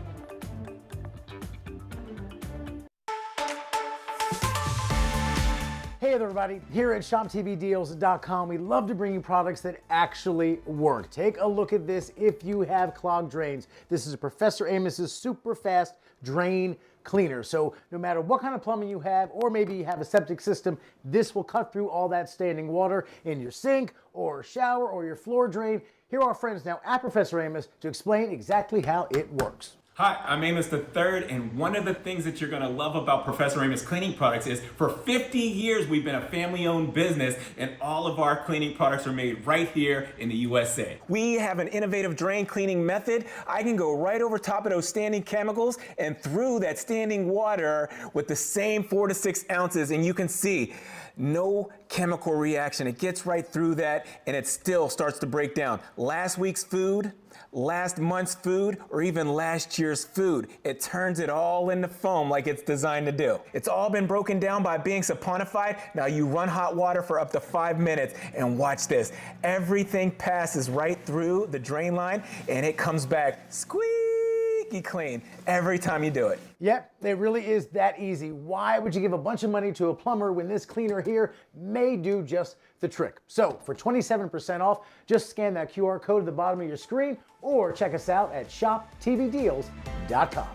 Hey everybody, here at ShopTVDeals.com, we love to bring you products that actually work. Take a look at this if you have clogged drains. This is a Professor Amos's super fast drain cleaner. So no matter what kind of plumbing you have, or maybe you have a septic system, this will cut through all that standing water in your sink or shower or your floor drain. Here are our friends now at Professor Amos to explain exactly how it works. Hi, I'm Amos the Third, and one of the things that you're going to love about Professor Amos Cleaning Products is for 50 years we've been a family-owned business, and all of our cleaning products are made right here in the USA. We have an innovative drain cleaning method. I can go right over top of those standing chemicals and through that standing water with the same 4 to 6 ounces, and you can see no chemical reaction. It gets right through that, and it still starts to break down. Last week's food, last month's food, or even last year's food. It turns it all into foam like it's designed to do. It's all been broken down by being saponified. Now you run hot water for up to 5 minutes and watch this. Everything passes right through the drain line and it comes back squeaky clean every time you do it. Yep, it really is that easy. Why would you give a bunch of money to a plumber when this cleaner here may do just the trick? So for 27% off, just scan that QR code at the bottom of your screen or check us out at ShopTVDeals.com.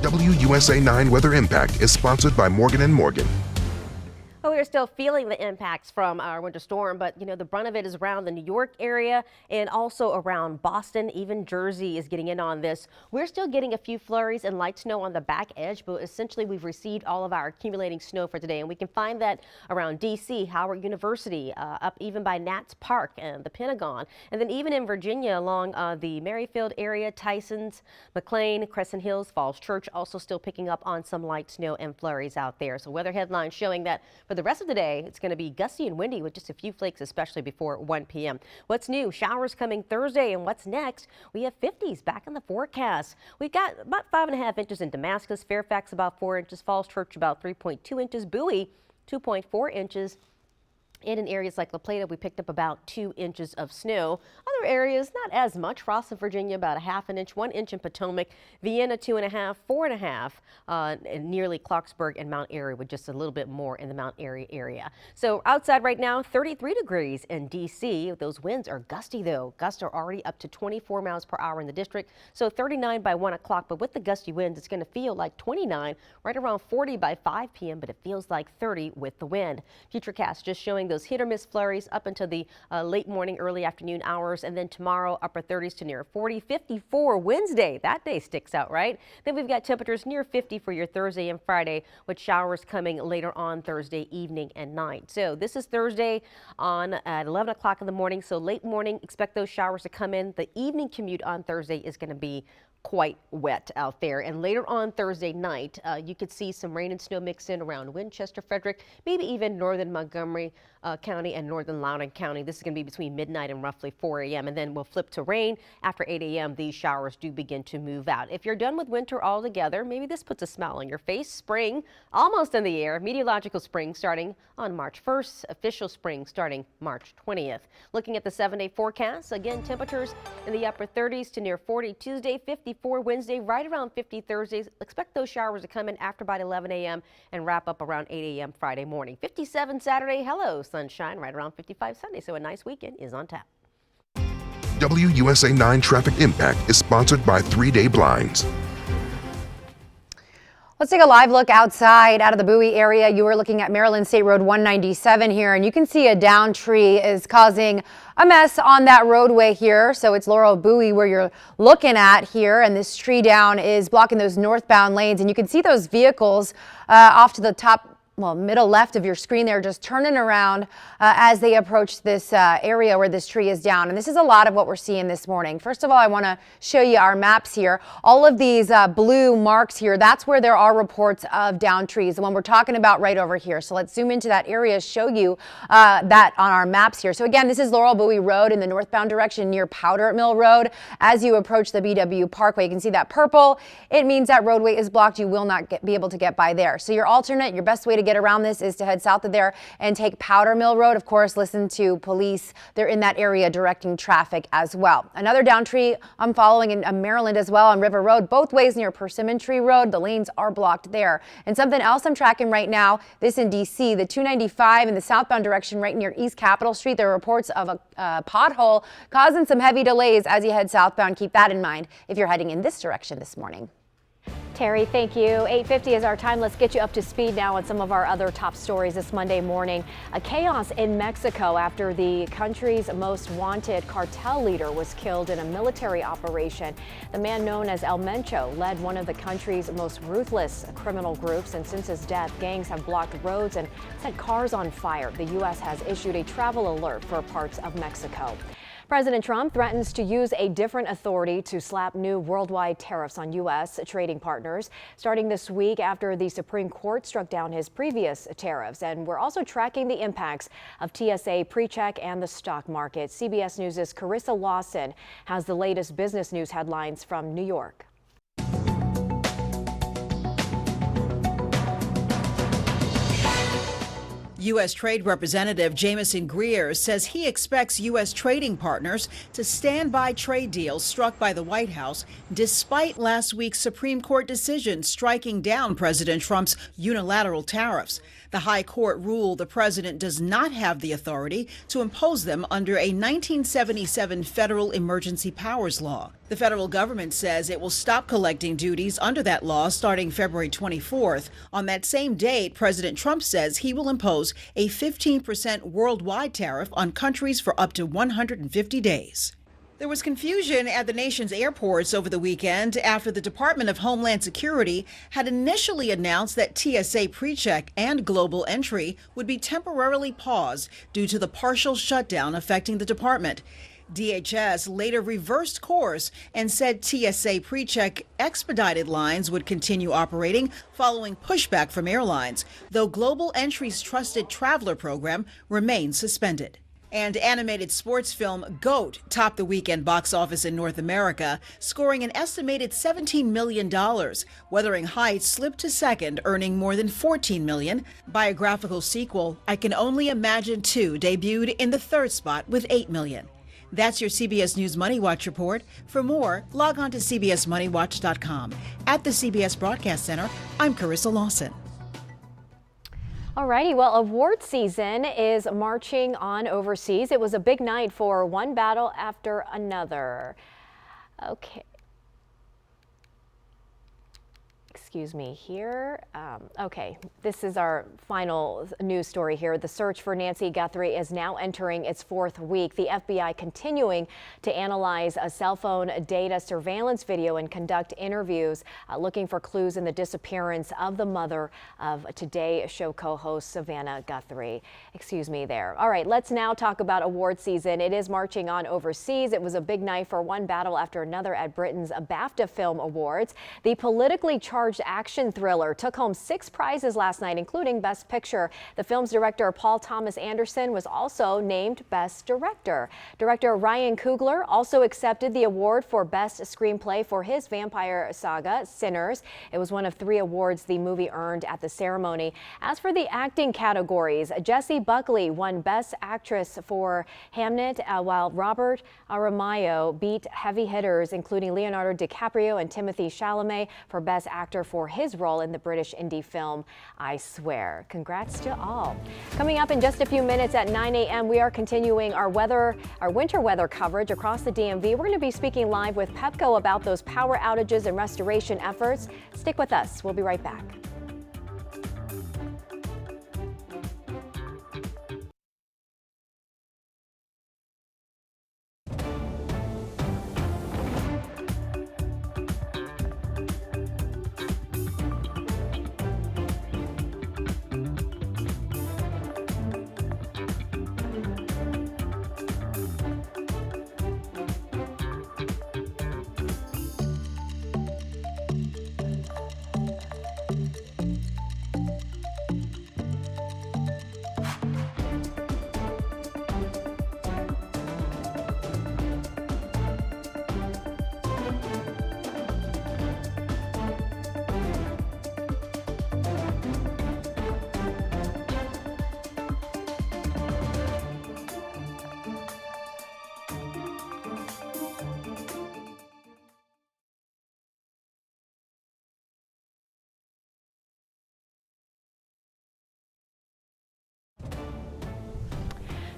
WUSA9 Weather Impact is sponsored by Morgan & Morgan. Well, we're still feeling the impacts from our winter storm, but the brunt of it is around the New York area and also around Boston. Even Jersey is getting in on this. We're still getting a few flurries and light snow on the back edge, but essentially we've received all of our accumulating snow for today, and we can find that around D.C., Howard University, up even by Nats Park and the Pentagon, and then even in Virginia along the Merrifield area, Tysons, McLean, Crescent Hills, Falls Church, also still picking up on some light snow and flurries out there. So weather headlines showing that for the rest of the day, it's going to be gusty and windy with just a few flakes, especially before 1 p.m. What's new? Showers coming Thursday, and what's next? We have 50s back in the forecast. We've got about 5.5 inches in Damascus, Fairfax about 4 inches, Falls Church about 3.2 inches, Bowie 2.4 inches. And in areas like La Plata, we picked up about 2 inches of snow. Other areas, not as much. Ross in Virginia, about 1/2 inch, 1 inch in Potomac, Vienna, 2.5, 4.5, and nearly Clarksburg and Mount Airy with just a little bit more in the Mount Airy area. So outside right now, 33 degrees in D.C. Those winds are gusty, though. Gusts are already up to 24 miles per hour in the district, so 39 by 1 o'clock. But with the gusty winds, it's going to feel like 29, right around 40 by 5 p.m., but it feels like 30 with the wind. Futurecast just showing those hit or miss flurries up until the late morning, early afternoon hours, and then tomorrow upper 30s to near 40, 54 Wednesday. That day sticks out, right? Then we've got temperatures near 50 for your Thursday and Friday, with showers coming later on Thursday evening and night. So this is Thursday on at 11 o'clock in the morning. So late morning, expect those showers to come in. The evening commute on Thursday is going to be quite wet out there. And later on Thursday night, you could see some rain and snow mixed in around Winchester, Frederick, maybe even northern Montgomery County and northern Loudoun County. This is going to be between midnight and roughly 4 a.m. And then we'll flip to rain after 8 a.m. These showers do begin to move out. If you're done with winter altogether, maybe this puts a smile on your face. Spring almost in the air. Meteorological spring starting on March 1st. Official spring starting March 20th. Looking at the 7-day forecast, again, temperatures in the upper 30s to near 40 Tuesday, 54 Wednesday, right around 50 Thursdays. Expect those showers to come in after about 11 a.m. and wrap up around 8 a.m. Friday morning. 57 Saturday, hello, sunshine, right around 55 Sunday. So a nice weekend is on tap. WUSA9 Traffic Impact is sponsored by 3-Day Blinds. Let's take a live look outside out of the Bowie area. You are looking at Maryland State Road 197 here, and you can see a down tree is causing a mess on that roadway here. So it's Laurel Bowie where you're looking at here, and this tree down is blocking those northbound lanes, and you can see those vehicles off to the top, well, middle left of your screen there, just turning around as they approach this area where this tree is down. And this is a lot of what we're seeing this morning. First of all, I want to show you our maps here. All of these blue marks here, that's where there are reports of down trees, the one we're talking about right over here. So let's zoom into that area, show you that on our maps here. So again, this is Laurel Bowie Road in the northbound direction near Powder Mill Road. As you approach the BW Parkway, you can see that purple. It means that roadway is blocked. You will not be able to get by there. So your alternate, your best way to get around this is to head south of there and take Powder Mill Road. Of course, listen to police. They're in that area directing traffic as well. Another down tree I'm following in Maryland as well on River Road, both ways near Persimmon Tree Road. The lanes are blocked there. And something else I'm tracking right now, this in DC, the 295 in the southbound direction right near East Capitol Street. There are reports of a pothole causing some heavy delays as you head southbound. Keep that in mind if you're heading in this direction this morning. Terry, thank you. 8:50 is our time. Let's get you up to speed now on some of our other top stories this Monday morning. A chaos in Mexico after the country's most wanted cartel leader was killed in a military operation. The man known as El Mencho led one of the country's most ruthless criminal groups, and since his death, gangs have blocked roads and set cars on fire. The U.S. has issued a travel alert for parts of Mexico. President Trump threatens to use a different authority to slap new worldwide tariffs on U.S. trading partners, starting this week after the Supreme Court struck down his previous tariffs. And we're also tracking the impacts of TSA PreCheck and the stock market. CBS News' Carissa Lawson has the latest business news headlines from New York. U.S. Trade Representative Jamieson Greer says he expects U.S. trading partners to stand by trade deals struck by the White House despite last week's Supreme Court decision striking down President Trump's unilateral tariffs. The High Court ruled the president does not have the authority to impose them under a 1977 federal emergency powers law. The federal government says it will stop collecting duties under that law starting February 24th. On that same date, President Trump says he will impose a 15% worldwide tariff on countries for up to 150 days. There was confusion at the nation's airports over the weekend after the Department of Homeland Security had initially announced that TSA PreCheck and Global Entry would be temporarily paused due to the partial shutdown affecting the department. DHS later reversed course and said TSA PreCheck expedited lines would continue operating following pushback from airlines, though Global Entry's Trusted Traveler program remains suspended. And animated sports film GOAT topped the weekend box office in North America, scoring an estimated $17 million. Wuthering Heights slipped to second, earning more than $14 million. Biographical sequel I Can Only Imagine 2 debuted in the third spot with $8 million. That's your CBS News Money Watch report. For more, log on to cbsmoneywatch.com. At the CBS Broadcast Center, I'm Carissa Lawson. Alrighty, well, award season is marching on overseas. It was a big night for one battle after another. Okay. Excuse me here. Okay, this is our final news story here. The search for Nancy Guthrie is now entering its fourth week. The FBI continuing to analyze a cell phone data surveillance video and conduct interviews looking for clues in the disappearance of the mother of Today Show co-host Savannah Guthrie. Excuse me there. All right, let's now talk about award season. It is marching on overseas. It was a big night for one battle after another at Britain's BAFTA Film Awards. The politically charged action thriller took home 6 prizes last night, including Best Picture. The film's director, Paul Thomas Anderson, was also named Best Director. Director Ryan Coogler also accepted the award for Best Screenplay for his vampire saga, Sinners. It was one of 3 awards the movie earned at the ceremony. As for the acting categories, Jessie Buckley won Best Actress for Hamnet, while Robert Aramayo beat heavy hitters, including Leonardo DiCaprio and Timothée Chalamet, for Best Actor for his role in the British indie film I Swear. Congrats to all. Coming up in just a few minutes at 9 a.m., we are continuing our winter weather coverage across the DMV. We're going to be speaking live with Pepco about those power outages and restoration efforts. Stick with us. We'll be right back.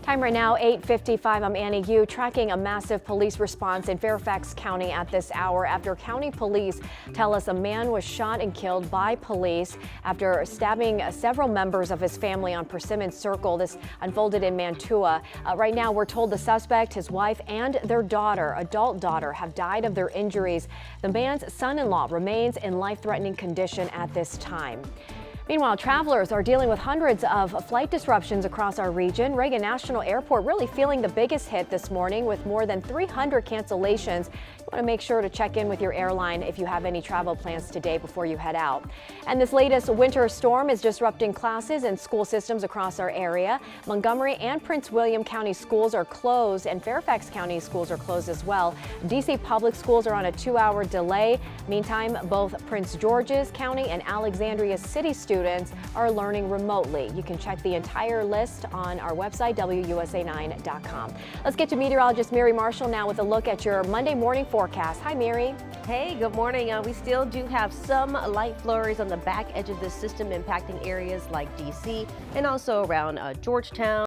Time right now, 8:55. I'm Annie Yu, tracking a massive police response in Fairfax County at this hour after county police tell us a man was shot and killed by police after stabbing several members of his family on Persimmon Circle. This unfolded in Mantua. Right now, we're told the suspect, his wife, and their daughter, adult daughter, have died of their injuries. The man's son-in-law remains in life-threatening condition at this time. Meanwhile, travelers are dealing with hundreds of flight disruptions across our region. Reagan National Airport really feeling the biggest hit this morning with more than 300 cancellations. You want to make sure to check in with your airline if you have any travel plans today before you head out. And this latest winter storm is disrupting classes and school systems across our area. Montgomery and Prince William County schools are closed, and Fairfax County schools are closed as well. DC public schools are on a 2-hour delay. Meantime, both Prince George's County and Alexandria City students students are learning remotely. You can check the entire list on our website, WUSA9.com. Let's get to meteorologist Mary Marshall now with a look at your Monday morning forecast. Hi, Mary. Hey, good morning. We still do have some light flurries on the back edge of this system impacting areas like D.C. and also around Georgetown.